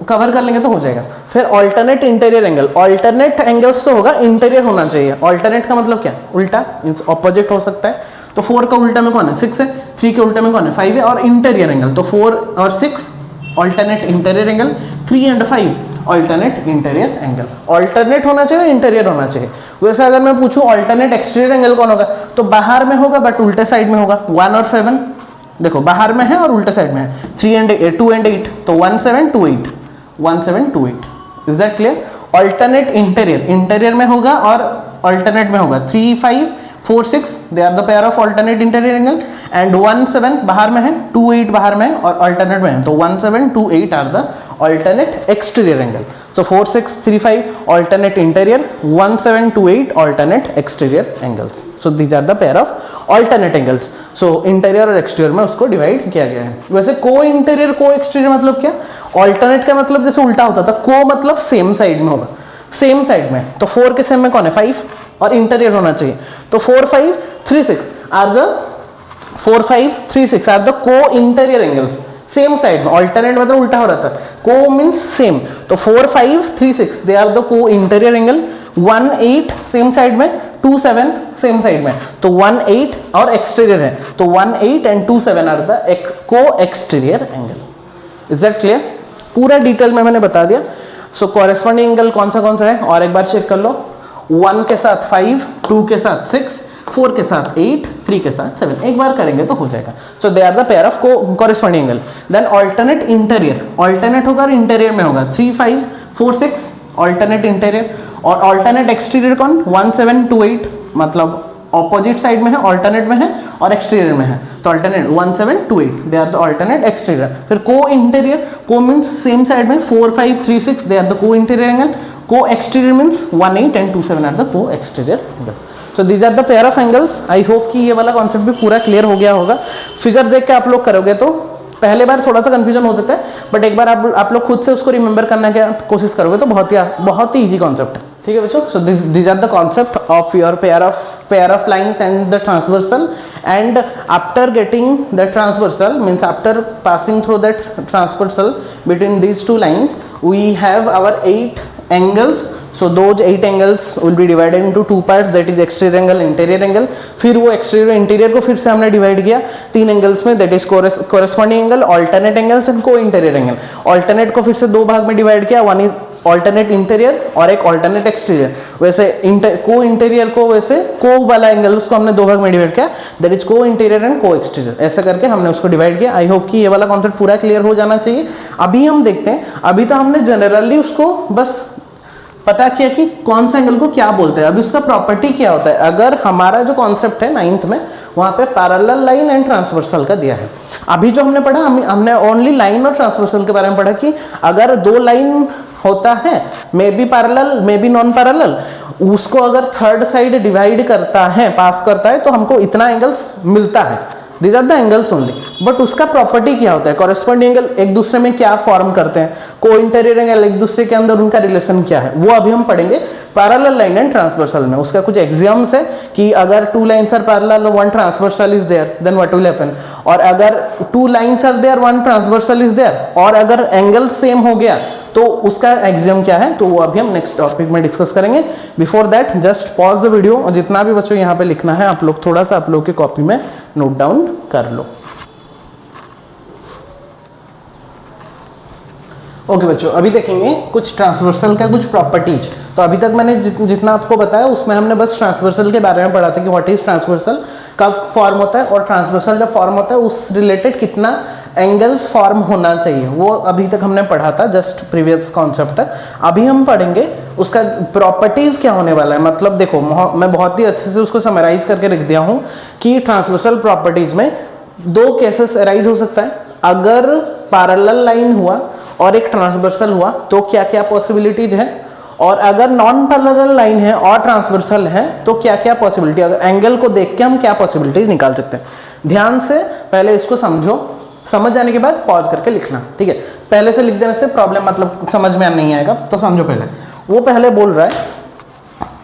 कवर कर लेंगे तो हो जाएगा। फिर alternate interior angle. Alternate angles तो होगा, इंटीरियर होना चाहिए। ऑल्टरनेट का मतलब क्या, उल्टा, ऑपोजिट हो सकता है। तो 4 का उल्टा में कौन है, 6 है, 3 के उल्टे में कौन है, 5 है। और इंटीरियर एंगल तो 4 और 6 alternate interior angle, 3 and 5 alternate interior angle. Alternate होना चाहिए, इंटीरियर होना चाहिए। वैसे अगर मैं पूछूं ऑल्टरनेट एक्सटीरियर एंगल कौन होगा, तो बाहर में होगा बट उल्टे साइड में होगा। 1 और 7 देखो बाहर में है और उल्टे साइड में है। 2 एंड 8 तो 1 7 2 8, 1728। Is that clear? Alternate interior, interior में होगा और ऑल्टरनेट में होगा 3, 5, 4, 6 they are the pair of alternate interior angle and 1, 7 बाहर में है, 2, 8 बाहर में है और ऑल्टरनेट में है, तो 1, 7, 2, 8 are the alternate exterior angle. So 4, 6, 3, 5 alternate interior, 1, 7, 2, 8 alternate exterior angles. So these are the pair of alternate angles. So interior और exterior में उसको डिवाइड किया गया है. वैसे को इंटीरियर को एक्सटीरियर मतलब क्या? ऑल्टरनेट का मतलब जैसे उल्टा होता था, को मतलब सेम साइड में होगा, सेम साइड में, तो 4 के सेम में कौन है? 5 और इंटीरियर होना चाहिए, तो 4, 5, 3, 6 are the 4, 5, 3, 6 are the co interior angles, same side में. ऑल्टरनेट मतलब उल्टा हो रहा था, को मींस सेम, तो 4, 5, 3, 6 they are the co interior angle. 1, 8 same side में, 2, 7 सेम साइड में, तो 1, 8 और एक्सटीरियर है, तो 1, 8 and 2, 7 are the co exterior angle. Is that clear? पूरा डिटेल में मैंने बता दिया. सो कॉरेस्पॉन्डिंग एंगल कौन सा है और एक बार चेक कर लो. 1 के साथ 5, 2 के साथ 6, 4 के साथ 8, 3 के साथ 7. एक बार करेंगे तो हो जाएगा. So they are the pair of corresponding angle. Then alternate interior, alternate होगा और इंटीरियर में होगा 3, 5, 4, 6 ऑल्टरनेट इंटीरियर और ऑल्टरनेट एक्सटीरियर कौन? 1, 7, 2, 8 मतलब ऑपोजिट साइड में है, ऑल्टरनेट में है और एक्सटीरियर में है, तो alternate 1, 7, 2, 8 they are the alternate exterior. फिर को इंटीरियर, को मींस सेम साइड में, 4, 5, 3, 6 they are the co interior angle. Co exterior means 1, 8 and 2, 7 are the co exterior angle. So these are the pair of angles. I hope कि ये वाला concept भी पूरा clear हो गया होगा. फिगर देख के आप लोग करोगे तो पहले बार थोड़ा सा कंफ्यूजन हो सकता है, बट एक बार आप लोग खुद से उसको रिमेंबर करने की कोशिश करोगे तो बहुत ही इजी कॉन्सेप्ट है. ठीक है बच्चों? So these are the concept of your pair of lines and the transversal. And after getting the transversal means after passing through that transversal between these two lines we have our 8 angles. So those 8 angles will be divided into 2 parts, that is exterior angle, interior angle. फिर वो exterior interior को फिर से हमने divide किया 3 angles में, that is corresponding angle, alternate angles and co-interior angle. alternate को फिर से 2 भाग में डिवाइड किया, one is alternate इंटीरियर और एक alternate एक्सटीरियर. वैसे को इंटीरियर को वैसे को वाला एंगल उसको हमने 2 भाग में डिवाइड किया, that is को इंटीरियर एंड को एक्सटीरियर. ऐसा करके हमने उसको डिवाइड किया. आई होप कि ये वाला कॉन्सेप्ट पूरा क्लियर हो जाना चाहिए. अभी हम देखते हैं, अभी तो हमने जनरली उसको बस पता किया कि कौन सा एंगल को क्या बोलते हैं. अभी उसका प्रॉपर्टी क्या होता है. अगर हमारा जो कॉन्सेप्ट है 9th में, वहां पे पैरेलल लाइन एंड ट्रांसवर्सल का दिया है. अभी जो हमने पढ़ा, हमने ओनली लाइन और ट्रांसवर्सल के बारे में पढ़ा कि अगर 2 लाइन होता है, मे be parallel may be non parallel, उसको अगर थर्ड साइड डिवाइड करता है, पास करता है, तो हमको इतना एंगल्स मिलता है. These are the angles only. But उसका प्रॉपर्टी क्या होता है, कॉरेस्पॉन्डिंग एंगल एक दूसरे में क्या फॉर्म करते हैं, को इंटीरियर एंगल एक दूसरे के अंदर उनका रिलेशन क्या है, वो अभी हम पढ़ेंगे पैरेलल लाइन एंड ट्रांसवर्सल में. उसका कुछ एग्जाम्स है कि अगर 2 lines are parallel, 1 transversal is there, then what will happen. और अगर 2 lines are there, 1 transversal is there, और अगर एंगल सेम हो गया तो उसका एग्जाम क्या है, तो वो अभी हम नेक्स्ट टॉपिक में डिस्कस करेंगे. Before that just pause the video और जितना भी बच्चों यहाँ पे लिखना है आप लोग थोड़ा सा आप लोग के कॉपी में नोट डाउन कर लो. ओके बच्चों, अभी देखेंगे कुछ ट्रांसवर्सल का कुछ प्रॉपर्टीज. तो अभी तक मैंने जितना आपको बताया उसमें हमने बस ट्रांसवर्सल के बारे में पढ़ा था कि व्हाट इज ट्रांसवर्सल, कब फॉर्म होता है, और ट्रांसवर्सल जब फॉर्म होता है उस रिलेटेड कितना एंगल्स फॉर्म होना चाहिए, वो अभी तक हमने पढ़ा था जस्ट प्रीवियस कॉन्सेप्ट तक. अभी हम पढ़ेंगे उसका प्रॉपर्टीज क्या होने वाला है. मतलब देखो, मैं बहुत ही अच्छे से उसको समराइज करके रख दिया हूं कि ट्रांसवर्सल प्रॉपर्टीज में 2 केसेस अराइज हो सकता है. अगर पैरेलल लाइन हुआ और एक ट्रांसवर्सल हुआ तो क्या क्या पॉसिबिलिटीज है, और अगर नॉन पैरेलल लाइन है और ट्रांसवर्सल है तो क्या क्या पॉसिबिलिटी, अगर एंगल को देख के हम क्या पॉसिबिलिटीज निकाल सकते हैं. ध्यान से पहले इसको समझो, समझ जाने के बाद पॉज करके लिखना. ठीक है? पहले से लिख देने से प्रॉब्लम मतलब समझ में नहीं आएगा, तो समझो पहले. वो पहले बोल रहा है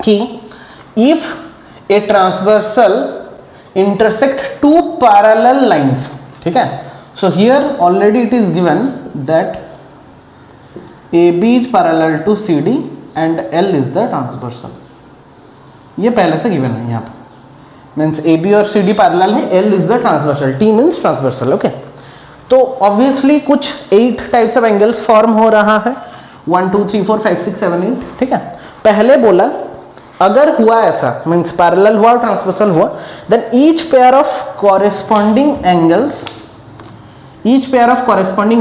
कि if a transversal intersect 2 parallel lines. ठीक है? So here already it is given that AB is parallel to CD and L is the transversal. ये पहले से गिवन है यहाँ पे. मीन्स AB और CD पैरेलल है, L is the transversal, T means transversal. Okay, तो ऑब्वियसली कुछ 8 टाइप्स ऑफ एंगल्स फॉर्म हो रहा है. 1 2 3 4 5 6 7 8. ठीक है? पहले बोला अगर हुआ ऐसा, मीन्स पैरेलल हुआ ट्रांसवर्सल हुआ, then each pair of corresponding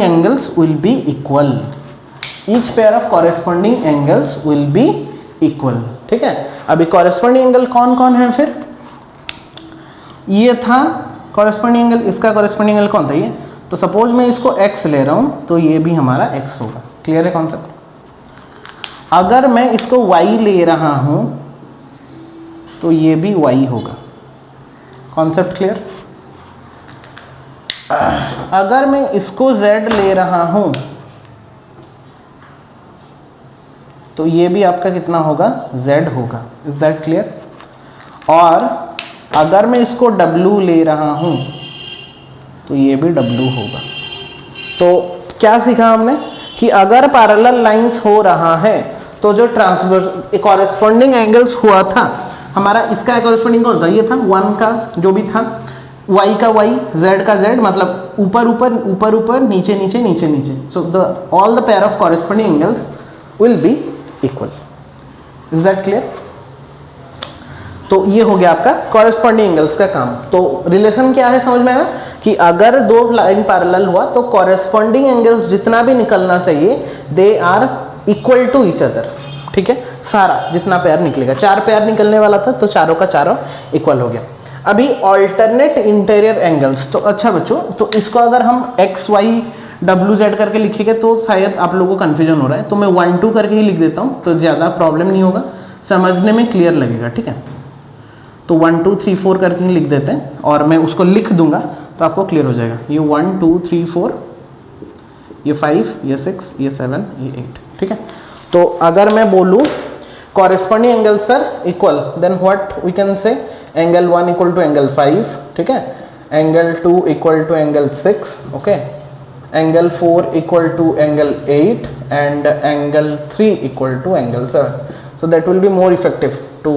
angles will be equal. Each pair of corresponding angles will be equal. ठीक है, अभी कॉरेस्पॉन्डिंग एंगल कौन कौन है? फिर ये था कॉरेस्पॉन्डिंग एंगल, इसका कॉरेस्पॉन्डिंग एंगल कौन था? ये। तो सपोज मैं इसको x ले रहा हूं तो ये भी हमारा x होगा। क्लियर है कॉन्सेप्ट? अगर मैं इसको y ले रहा हूं तो ये भी y होगा। Concept clear? अगर मैं इसको z ले रहा हूं तो ये भी आपका कितना होगा? z होगा। Is that clear? और अगर मैं इसको w ले रहा हूं तो ये भी w होगा। तो क्या सीखा हमने कि अगर पैरेलल लाइंस हो रहा है तो जो ट्रांसवर्स कॉरेस्पॉन्डिंग एंगल्स हुआ था हमारा, इसका कॉरेस्पॉन्डिंग कौन था? ये था 1 का जो भी था, y का y, z का z, मतलब ऊपर ऊपर ऊपर ऊपर नीचे नीचे नीचे नीचे। So the all the pair of corresponding angles will be equal. Is that clear? तो ये हो गया आपका कॉरेस्पॉन्डिंग एंगल्स का काम। तो रिलेशन क्या है समझ में आया कि अगर दो लाइन पैरेलल हुआ तो कॉरेस्पॉन्डिंग एंगल्स जितना भी निकलना चाहिए they are equal to each other. ठीक है, सारा जितना पेयर निकलेगा, 4 पेयर निकलने वाला था तो चारों का चारों इक्वल हो गया। अभी ऑल्टरनेट इंटीरियर एंगल्स। तो अच्छा बच्चों, तो इसको अगर हम एक्स वाई डब्ल्यू जेड करके लिखेंगे तो शायद आप लोगों को कंफ्यूजन हो रहा है, तो मैं 1 2 करके ही लिख देता हूं तो ज्यादा प्रॉब्लम नहीं होगा, समझने में क्लियर लगेगा। ठीक है, तो 1 2 3 4 करके ही लिख देते हैं और मैं उसको लिख दूंगा तो आपको क्लियर हो जाएगा। ये 1 2 3 4, ये 5, ये 6, ये 7, ये 8। ठीक है, तो अगर मैं बोलूं corresponding angles are equal, then what we can say? Angle 1 equal to angle 5, ठीक है, angle 2 equal to angle 6, okay, angle 4 equal to angle 8 and angle 3 equal to angle 7. So that will be more effective to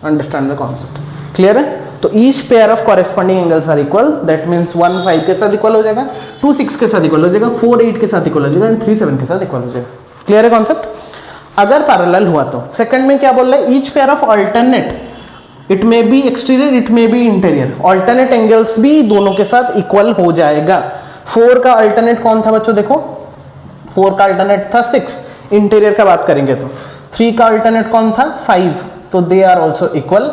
understand the concept. Clear है? तो each pair of corresponding angles are equal. That means 1 5 के साथ equal हो जाएगा, 2 6 के साथ equal हो जाएगा, 4 8 के साथ इक्वल हो जाएगा एंड 3 7 के साथ इक्वल हो जाएगा. क्लियर है कॉन्सेप्ट? अगर पैरेलल हुआ तो सेकंड में क्या बोल रहा है? Each pair of alternate, it may be exterior it may be interior, alternate angles भी दोनों के साथ इक्वल हो जाएगा. 4 का अल्टरनेट कौन था बच्चों? देखो 4 का अल्टरनेट था 6, इंटीरियर का बात करेंगे तो 3 का अल्टरनेट कौन था? 5, तो दे आर ऑल्सो इक्वल.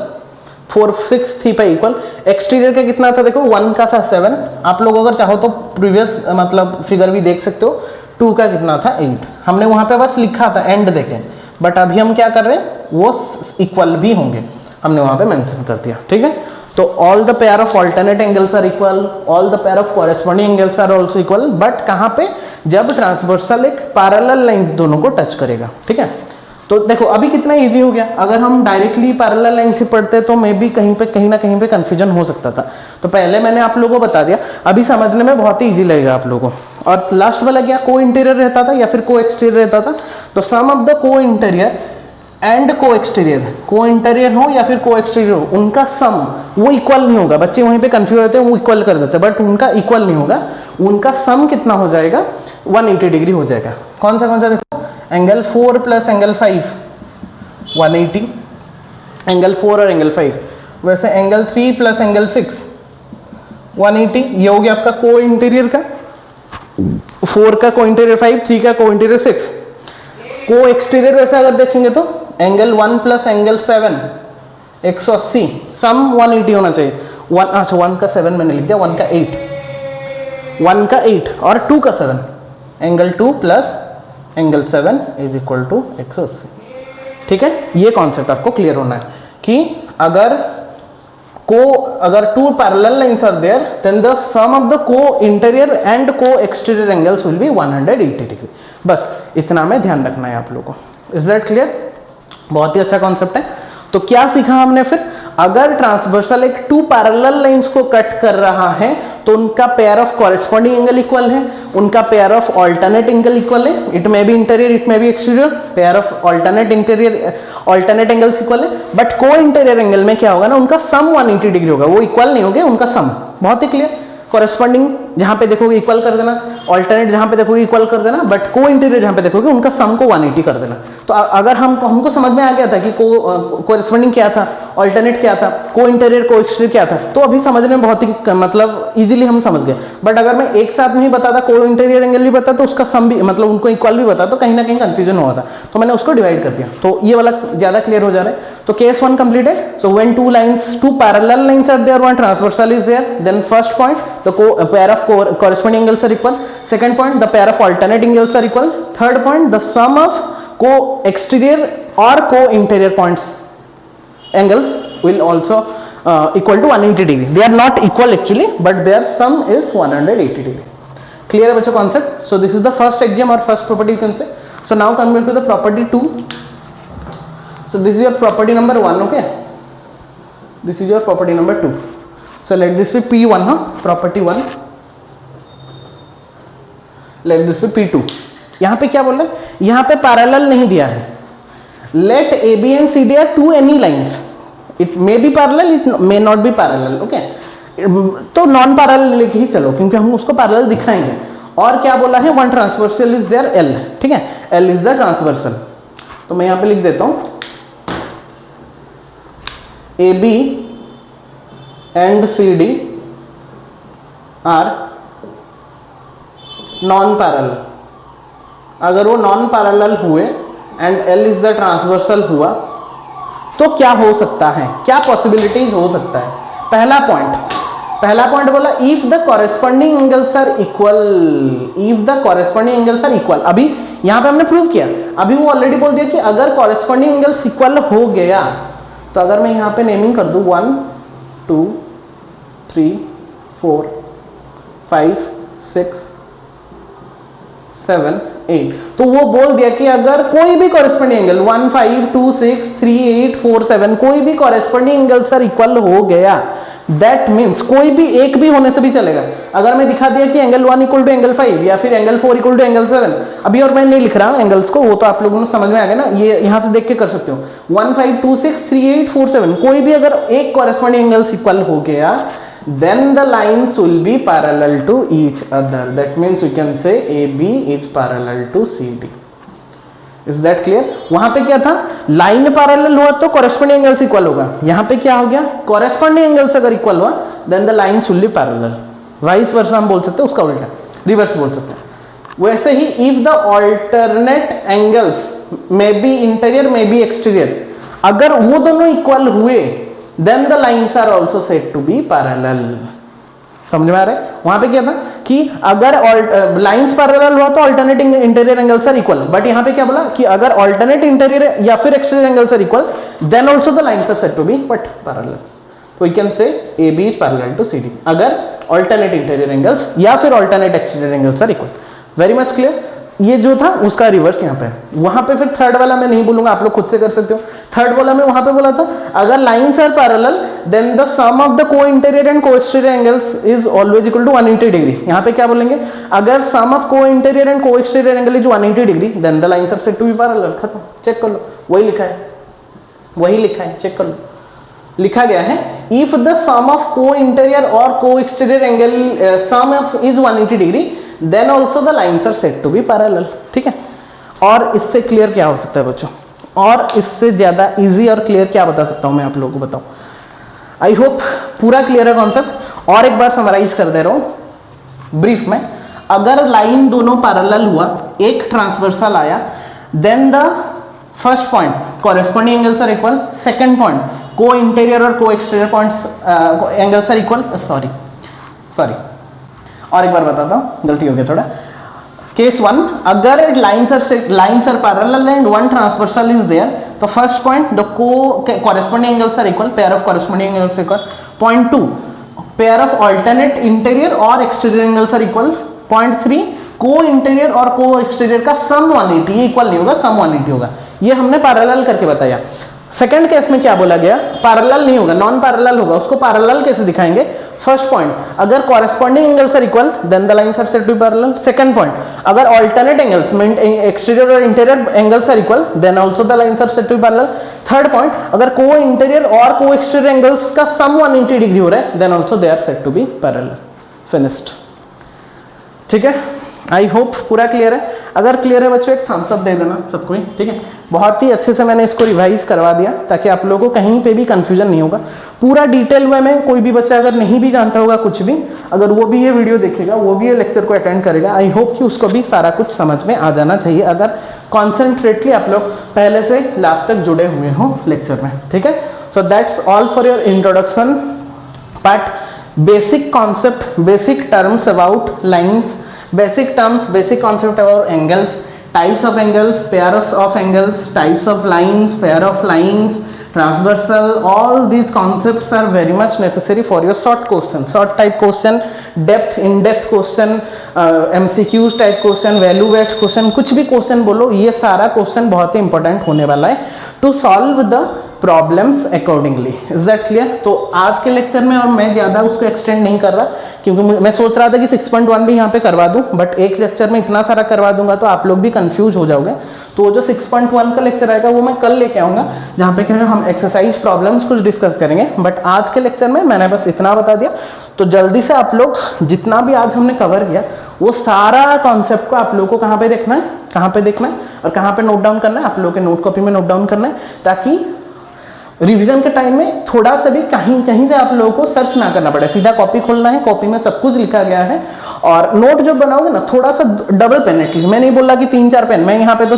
4 6 3 पे इक्वल. एक्सटीरियर का कितना था? देखो 1 का था 7, आप लोग अगर चाहो तो प्रीवियस मतलब फिगर भी देख सकते हो. 2 का कितना था? 8. हमने वहां पे बस लिखा था एंड देखें, बट अभी हम क्या कर रहे हैं, वो इक्वल भी होंगे, हमने वहां पे मेंशन कर दिया. ठीक है, तो all the pair of alternate angles are equal, all the pair of corresponding angles are also equal, but कहां पे? जब ट्रांसवर्सल एक पैरेलल लाइन दोनों को टच करेगा. ठीक है, तो देखो अभी कितना इजी हो गया. अगर हम डायरेक्टली पैरेलल लाइन से पढ़ते तो मे बी कहीं ना कहीं पे कंफ्यूजन हो सकता था, तो पहले मैंने आप लोगों को बता दिया, अभी समझने में बहुत ही इजी लगेगा आप लोगों को. और लास्ट वाला क्या? को इंटीरियर रहता था या फिर को एक्सटीरियर रहता था, तो सम of the co interior and co exterior, को इंटीरियर हो या फिर को एक्सटीरियर हो, उनका सम वो इक्वल नहीं होगा. बच्चे वहीं पे कंफ्यूज होते हैं, वो इक्वल कर देते हैं, बट उनका इक्वल नहीं होगा. उनका सम कितना हो जाएगा? 180 डिग्री हो जाएगा. कौन सा देखो, एंगल 4 प्लस एंगल 5 180, एंगल 4 और एंगल 5. वैसे एंगल 3 प्लस एंगल 6 180. ये हो गया आपका को इंटीरियर का, 4 का को इंटीरियर 5, 3 का को इंटीरियर 6. को एक्सटीरियर वैसे अगर देखेंगे तो एंगल 1 प्लस एंगल 7 180, सम 180 होना चाहिए. 1 अच्छा 1 का 7 मैंने लिख दिया, 1 का 8, 1 का 8 और 2 का 7, angle 2 plus angle 7 is equal to 180. ठीक है, ये कॉन्सेप्ट आपको क्लियर होना है कि अगर 2 parallel lines are there then the sum of the co interior and co exterior angles will be 180 degree. बस इतना में ध्यान रखना है आप लोगों को. Is that clear? बहुत ही अच्छा कॉन्सेप्ट है. तो क्या सीखा हमने फिर? अगर ट्रांसवर्सल एक 2 पैरेलल लाइंस को कट कर रहा है तो उनका pair of corresponding angle equal है, उनका pair of alternate angle equal है. It may be interior it may be exterior, pair of alternate angles equal है. बट को इंटीरियर एंगल में क्या होगा ना, उनका सम 180 डिग्री होगा, वो इक्वल नहीं होंगे, उनका सम. बहुत ही क्लियर. कॉरेस्पॉन्डिंग जहां पे देखोगे इक्वल कर देना, ऑल्टरनेट जहां पे देखोगे इक्वल कर देना, बट को इंटीरियर जहां पे देखोगे उनका सम को 180 कर देना। तो अगर हमको समझ में आ गया था कि कोरेस्पोंडिंग क्या था, ऑल्टरनेट क्या था, को इंटीरियर को एक्सटीरियर क्या था, तो अभी समझने में बहुत ही मतलब इजीली हम समझ गए। बट अगर मैं एक साथ में ही बताता, को इंटीरियर एंगल भी बता तो उसका सम भी मतलब उनको इक्वल भी बता, तो कहीं ना कहीं कंफ्यूजन हुआ था, तो मैंने उसको डिवाइड कर दिया। तो ये वाला ज्यादा क्लियर हो जा रहा है। तो case 1 completed. So when two parallel lines are there, one transversal is there, then first point the pair of corresponding angles are equal. Second point, the pair of alternate angles are equal. Third point, the sum of co-exterior or co-interior points angles will also equal to 180 degree. They are not equal actually, but their sum is 180 degree. Clear है बच्चों concept? So this is the first axiom or first property you can say. So now coming to the property 2. So this is your property number 1, okay? This is your property number 2. So let this be P1, huh? Property 1. Let this be P2. यहाँ पे क्या बोल रहे हैं? यहाँ पे parallel नहीं दिया है. Let AB and CD are two any lines. It may be parallel, it may not be parallel, okay? तो नॉन पैरेलल लेके ही चलो, क्योंकि हम उसको पैरेलल दिखाएंगे. और क्या बोला है? One transversal is there L, ठीक है? L is the transversal. तो मैं यहाँ पे लिख देता हूं AB and CD are non parallel. अगर वो नॉन पैरेलल हुए and L is the transversal हुआ तो क्या हो सकता है, क्या पॉसिबिलिटीज हो सकता है? पहला पॉइंट बोला if the corresponding angles are equal. If the corresponding angles are equal, अभी यहां पे हमने प्रूव किया, अभी वो ऑलरेडी बोल दिया कि अगर कॉरेस्पॉन्डिंग एंगल्स इक्वल हो गया, तो अगर मैं यहां पे नेमिंग कर दूं 1 2 3 4 5 6 7 8, तो वो बोल दिया कि अगर कोई भी कॉरेस्पॉन्डिंग एंगल 1 5 2 6 3 8 4 7 कोई भी कॉरेस्पॉन्डिंग एंगल्स आर इक्वल हो गया, दैट मीन्स कोई भी एक भी होने से भी चलेगा. अगर मैं दिखा दिया कि एंगल 1 इक्वल टू एंगल 5 या फिर एंगल 4 इक्वल टू एंगल 7, अभी और मैं नहीं लिख रहा हूं एंगल्स को, वो तो आप लोगों को समझ में आ गया ना, ये यहां से देख के कर सकते हो. 1 5 2 6 3 8 4 7 कोई भी अगर एक कॉरेस्पॉन्डिंग एंगल्स इक्वल हो गया, then the lines will be parallel to each other. That means we can say AB is parallel to CD. Is that clear? वहां पे क्या था, लाइन पैरेलल हुआ तो कॉरेस्पॉन्डिंग एंगल्स इक्वल होगा. यहां पे क्या हो गया, कॉरेस्पॉन्डिंग एंगल्स अगर इक्वल हुआ then the lines will be parallel. Vice versa हम बोल सकते हैं, उसका उल्टा रिवर्स बोल सकते हैं. वैसे ही if the alternate angles may be interior may be exterior, अगर वो दोनों इक्वल हुए then the lines are also said to be parallel. समझ में आ रहा है? वहां पे क्या था कि अगर लाइंस पैरेलल हुआ तो alternate interior angles are equal, but यहां पे क्या बोला कि अगर अल्टरनेट इंटीरियर या फिर exterior angles are equal then also the lines are said to be but parallel. तो we can say AB is parallel to CD अगर अल्टरनेट इंटीरियर एंगल्स या फिर alternate exterior angles are equal. Very much clear. ये जो था उसका reverse यहाँ पे. वहां पे फिर थर्ड वाला मैं नहीं बोलूंगा, आप लोग खुद से कर सकते हो. थर्ड वाला में वहां पे बोला था अगर lines are parallel then the sum of the co interior and co exterior angles is always equal to 180 degree. यहाँ पे क्या बोलेंगे, अगर sum of co interior and co exterior angle is 180 degree then the lines are said to be parallel. खत्म. Check कर लो, वही लिखा है, चेक कर लो. लिखा गया है if the sum of co interior और co exterior angle sum of is 180 degree then also the lines are said to be parallel. ठीक है. और इससे क्लियर क्या हो सकता है बच्चों, और इससे ज्यादा इजी और क्लियर क्या बता सकता हूं मैं आप लोगों को, बताऊं. आई होप पूरा क्लियर है कॉन्सेप्ट. और एक बार समराइज कर दे रहा हूं ब्रीफ में. अगर लाइन दोनों पैरेलल हुआ, एक ट्रांसवर्सल आया, then the first point corresponding angles are equal. Second point co interior और co exterior points angles are equal. Sorry और एक बार बताता हूं, गलती हो गया थोड़ा. केस 1 अगर lines are parallel and one transversal is there, तो first point the corresponding angles are equal, pair of corresponding angles equal. Point 2 pair of alternate interior और exterior angles are equal. Point 3 co interior और co exterior का सम 180, ये equal नहीं होगा, सम 180 होगा. ये हमने पैरेलल करके बताया. सेकंड केस में क्या बोला गया, पैरेलल नहीं होगा, नॉन पैरेलल होगा. उसको पैरेलल कैसे दिखाएंगे, फर्स्ट पॉइंट अगर corresponding angles are equal then the lines are said to be parallel. Second point अगर अल्टरनेट एंगल्स एक्सटीरियर और interior angles are equal then also the lines are said to be parallel. Third point अगर co interior और co exterior angles का सम 180 degree हो रहा है then also they are said to be parallel. Finished. ठीक है, I hope पूरा clear है। अगर क्लियर है बच्चों एक थम्स अप दे देना सबको ही, ठीक है। बहुत ही अच्छे से मैंने इसको रिवाइज करवा दिया ताकि आप लोगों को कहीं पे भी कंफ्यूजन नहीं होगा। पूरा डिटेल में कोई भी बच्चा अगर नहीं भी जानता होगा कुछ भी, अगर वो भी ये वीडियो देखेगा, वो भी ये लेक्चर को अटेंड करेगा, आई होप कि उसको भी सारा कुछ समझ में आ जाना चाहिए, अगर कॉन्सेंट्रेटली आप लोग पहले से लास्ट तक जुड़े हुए हो लेक्चर में, ठीक है। So that's all for your introduction part. Basic concept, basic terms about lines, basic terms, basic concept about angles, types of angles, pairs of angles, types of lines, pair of lines, transversal, all these concepts are very much necessary for your short question, short type question, depth, in depth question, MCQs type question, value based question, कुछ भी question बोलो, ये सारा question बहुत ही important होने वाला है to solve the problems accordingly. Is that clear? तो आज के लेक्चर में और मैं ज्यादा उसको एक्सटेंड नहीं कर रहा, क्योंकि मैं सोच रहा था कि 6.1 भी यहाँ पे करवा दूं, बट एक लेक्चर में इतना सारा करवा दूंगा तो आप लोग भी कंफ्यूज हो जाओगे। तो जो 6.1 का लेक्चर आएगा वो मैं कल लेके आऊंगा, जहाँ पे क्या है हम एक्सरसाइज प्रॉब्लम्स कुछ डिस्कस करेंगे। बट आज के लेक्चर में मैंने बस इतना बता दिया, तो जल्दी से आप लोग जितना भी आज हमने कवर किया वो सारा कॉन्सेप्ट को आप लोगों को कहाँ पे देखना है, कहाँ पे देखना है और कहाँ पे नोट डाउन करना है, आप लोगों के नोट कॉपी में नोट डाउन करना है, ताकि रिवीजन के टाइम में थोड़ा सा भी कहीं से आप लोगों को सर्च ना करना पड़े, सीधा कॉपी खोलना है, कॉपी में सब कुछ लिखा गया है। और नोट जो बनाओगे ना थोड़ा सा डबल पेन एटलीस्ट, मैं नहीं बोल रहा कि 3-4 पेन, मैं यहाँ पे तो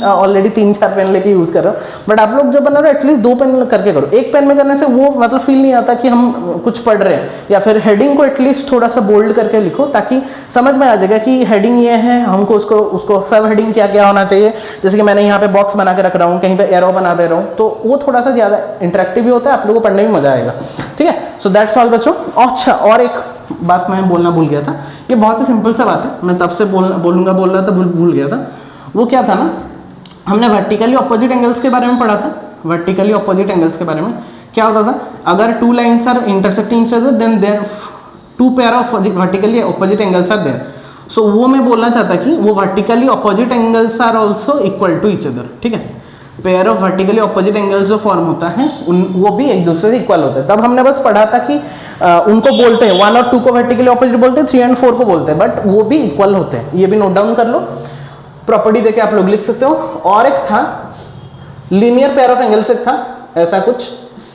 ऑलरेडी 3-4 पेन लेके यूज कर रहा हूँ, बट आप लोग जो बना रहे हो एटलीस्ट 2 पेन करके करो। एक पेन में करने से वो मतलब फील नहीं आता कि हम कुछ पढ़ रहे हैं, या फिर हेडिंग को एटलीस्ट थोड़ा सा बोल्ड करके लिखो ताकि समझ में आ जाएगा कि हेडिंग ये है, हमको उसको सब हेडिंग क्या क्या होना चाहिए। जैसे कि मैंने यहाँ पे बॉक्स बना के रख रहा हूँ, कहीं पे एरो बना दे रहा हूँ, तो वो थोड़ा सा ज्यादा इंटरेक्टिव भी होता है, आप लोगों को पढ़ने में मजा आएगा, ठीक है। सो दैट्स ऑल बच्चों। अच्छा, और एक बात मैं बोलना भूल गया था, ये बहुत ही सिंपल सा बात है, मैं तब से बोल रहा था, भूल गया था। वो क्या था ना, हमने वर्टिकली ऑपोजिट एंगल्स के बारे में पढ़ा था। वर्टिकली ऑपोजिट एंगल्स के बारे में क्या होता था, अगर 2 lines are intersecting each other then there 2 pair of vertically opposite angles are there. So वो मैं बोलना चाहता कि वो vertically opposite angles are also equal to each other, ठीक है। Pair of vertically opposite angles जो फॉर्म होता है वो भी एक दूसरे से इक्वल होते हैं। तब हमने बस पढ़ा था कि उनको बोलते हैं 1 और 2 को वर्टिकली ऑपोजिट बोलते हैं, 3 और 4 को बोलते हैं, बट वो भी इक्वल होते हैं। ये भी नोट डाउन कर लो, प्रॉपर्टी देके आप लोग लिख सकते हो। और एक था लीनियर पेयर ऑफ एंगल्स, एक था ऐसा कुछ,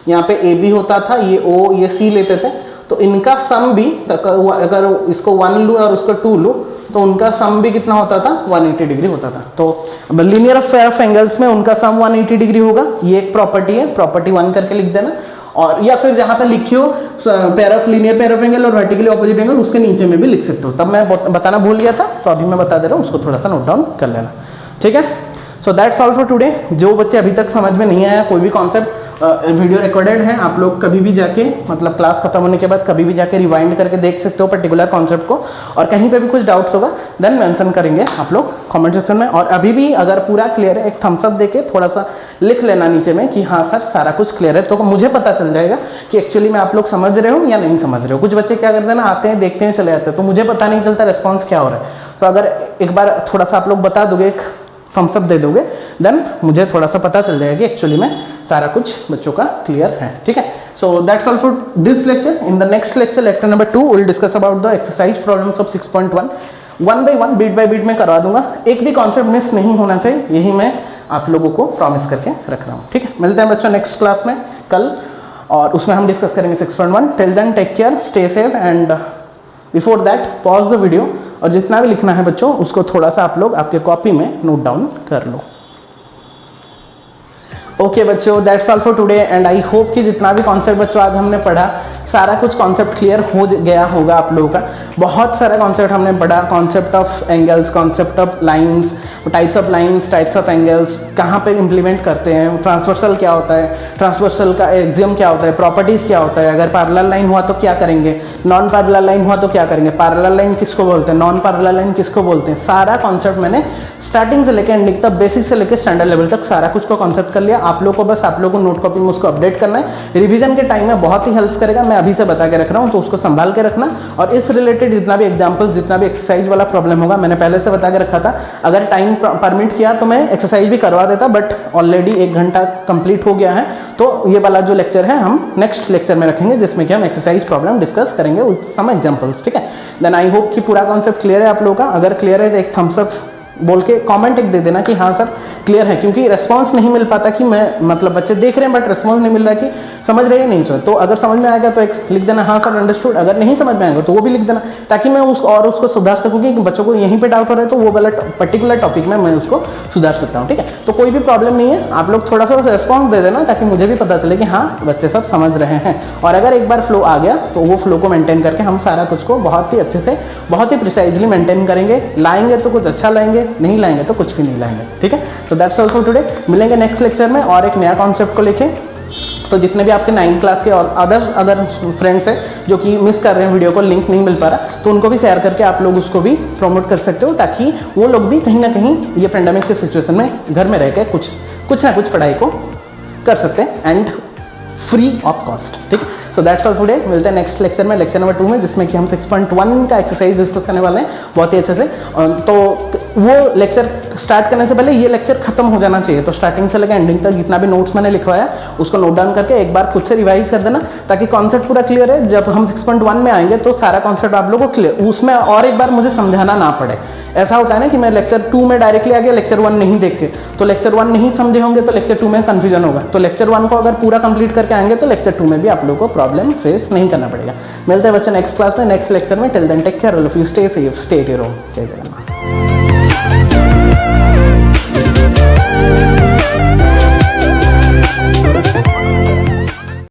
यहाँ पे ए बी होता था, ये ओ ये सी लेते थे, तो इनका सम भी, अगर इसको 1 लूं और उसको 2 लूं तो उनका सम भी कितना होता था, 180 डिग्री होता था। तो लीनियर पेयर ऑफ एंगल्स में उनका सम 180 डिग्री होगा, ये एक प्रॉपर्टी है, प्रॉपर्टी 1 करके लिख देना। और या फिर जहां पे लिखियो pair of linear pair of angle और वर्टिकली ऑपोजिट एंगल, उसके नीचे में भी लिख सकते हो। तब मैं बताना भूल गया था, तो अभी मैं बता दे रहा हूँ, उसको थोड़ा सा नोट डाउन कर लेना, ठीक है। So that's all for today. जो बच्चे अभी तक समझ में नहीं आया कोई भी कॉन्सेप्ट, वीडियो रिकॉर्डेड है, आप लोग कभी भी जाके मतलब क्लास खत्म होने के बाद कभी भी जाके रिवाइंड करके देख सकते हो पर्टिकुलर कॉन्सेप्ट को। और कहीं पे भी कुछ डाउट्स होगा देन मेंशन करेंगे आप लोग कमेंट सेक्शन में। और अभी भी अगर पूरा क्लियर है, एक थम्स अप देके थोड़ा सा लिख लेना नीचे में कि हाँ सर सारा कुछ क्लियर है, तो मुझे पता चल जाएगा कि एक्चुअली में आप लोग समझ रहे हो या नहीं समझ रहे हो। कुछ बच्चे क्या करते हैं ना, आते हैं देखते हैं चले जाते हैं, तो मुझे पता नहीं चलता रिस्पॉन्स क्या हो रहा है। तो अगर एक बार थोड़ा सा आप लोग बता दोगे, एक थम्स अप दे दोगे, देन मुझे थोड़ा सा पता चल जाएगा कि एक्चुअली में सारा कुछ बच्चों का क्लियर है, ठीक है। So that's all for this lecture. In the next lecture, lecture number 2, will discuss about the exercise problems of 6.1। 1 by 1 bit by bit में करवा दूंगा, एक भी कॉन्सेप्ट मिस नहीं होना चाहिए, यही मैं आप लोगों को प्रॉमिस करके रख रहा हूँ, ठीक है। मिलते हैं बच्चों नेक्स्ट क्लास में कल, और उसमें हम डिस्कस करेंगे 6.1। Till then take care, stay safe, and before that pause the video, और जितना भी लिखना है बच्चों उसको थोड़ा सा आप लोग आपके कॉपी में नोट डाउन कर लो। ओके बच्चों, that's all for today, and I hope कि जितना भी कॉन्सेप्ट बच्चों आज हमने पढ़ा सारा कुछ कॉन्सेप्ट क्लियर हो गया होगा आप लोगों का। बहुत सारा कॉन्सेप्ट हमने पढ़ा, concept of angles, concept of lines, types of lines, types of angles, कहाँ पे इंप्लीमेंट करते हैं, ट्रांसवर्सल क्या होता है, ट्रांसवर्सल का एक्सियम क्या होता है, प्रॉपर्टीज क्या होता है, अगर पैरेलल लाइन हुआ तो क्या करेंगे, नॉन पैरेलल लाइन हुआ तो क्या करेंगे, पैरेलल लाइन किसको बोलते हैं, नॉन पैरेलल लाइन किसको बोलते हैं, सारा कॉन्सेप्ट मैंने स्टार्टिंग से लेकर एंडिंग तक, बेसिक से लेकर स्टैंडर्ड लेवल तक सारा कुछ को कॉन्सेप्ट कर लिया। आप लोग को बस आप लोग को नोट कॉपी में उसको अपडेट करना है, रिवीजन के टाइम में बहुत ही हेल्प करेगा, मैं अभी से बता के रख रहा हूं, तो उसको संभाल के रखना। और इस रिलेटेड जितना भी एग्जांपल, जितना भी एक्सरसाइज वाला प्रॉब्लम होगा, मैंने पहले से बता के रखा था, अगर टाइम परमिट किया तो मैं एक्सरसाइज भी करवा देता, बट ऑलरेडी 1 घंटा कंप्लीट हो गया है, तो ये वाला जो लेक्चर है हम नेक्स्ट लेक्चर में रखेंगे, जिसमें कि हम एक्सरसाइज प्रॉब्लम डिस्कस करेंगे विद सम एग्जांपल्स, ठीक है। देन आई होप कि पूरा कॉन्सेप्ट क्लियर है आप लोगों का। अगर क्लियर है तो एक थम्स अप बोल के कमेंट एक दे देना कि हाँ सर क्लियर है, क्योंकि रेस्पॉन्स नहीं मिल पाता कि मैं मतलब बच्चे देख रहे हैं बट रेस्पॉन्स नहीं मिल रहा है कि समझ रहे हैं नहीं सर। तो अगर समझ में आएगा तो एक लिख देना हाँ सर अंडरस्टूड, अगर नहीं समझ में आएगा तो वो भी लिख देना, ताकि मैं उसको सुधार सकूँ कि बच्चों को यहीं पे डाउट हो रहा है तो वो वाला पर्टिकुलर टॉपिक में मैं उसको सुधार सकता हूँ, ठीक है। तो कोई भी प्रॉब्लम नहीं है, आप लोग थोड़ा सा रेस्पॉन्स दे देना ताकि मुझे भी पता चले कि हाँ बच्चे सब समझ रहे हैं। और अगर एक बार फ्लो आ गया तो वो फ्लो को मेंटेन करके हम सारा कुछ को बहुत ही अच्छे से बहुत ही प्रिसाइजली मेंटेन करेंगे। लाएंगे तो कुछ अच्छा लाएंगे, नहीं लाएंगे तो कुछ भी नहीं लाएंगे, ठीक है। So that's all for today. मिलेंगे नेक्स्ट लेक्चर में और एक नया कॉन्सेप्ट को लेके। तो जितने भी आपके 9th क्लास के और अदर फ्रेंड्स हैं जो कि मिस कर रहे हैं वीडियो को, लिंक नहीं मिल पा रहा, तो उनको भी शेयर करके आप लोग उसको भी प्रमोट कर सकते हो, ताकि वो लोग भी कहीं ना कहीं ये पेंडेमिक के सिचुएशन में घर में रह के कुछ ना कुछ पढ़ाई को कर सकते हैं एंड फ्री ऑफ कॉस्ट, ठीक। सो दैट्स ऑल टुडे। मिलते हैं नेक्स्ट लेक्चर में, लेक्चर नंबर 2 में, जिसमें कि हम 6.1 का एक्सरसाइज डिस्कस करने वाले हैं बहुत ही अच्छे से। तो वो लेक्चर स्टार्ट करने से पहले ये लेक्चर खत्म हो जाना चाहिए, तो स्टार्टिंग से लेकर एंडिंग तक जितना भी नोट्स मैंने लिखवाया उसको नोट डाउन करके एक बार खुद से रिवाइज कर देना, ताकि कॉन्सेप्ट पूरा क्लियर है। जब हम 6.1 में आएंगे तो सारा कॉन्सेप्ट आप लोगों को क्लियर, उसमें और एक बार मुझे समझाना ना पड़े। ऐसा होता है ना कि मैं लेक्चर 2 में डायरेक्टली आ गया लेक्चर 1 नहीं देख के, तो लेक्चर 1 नहीं समझे होंगे तो लेक्चर 2 में कंफ्यूजन होगा। तो लेक्चर 1 को अगर पूरा कंप्लीट करके आएंगे तो लेक्चर 2 में भी आप लोगों को प्रॉब्लम फेस नहीं करना पड़ेगा। मिलते हैं बच्चे नेक्स्ट क्लास में, नेक्स्ट लेक्चर में। Till then take care all of you, stay safe, stay at your home. जय जगन्नाथ।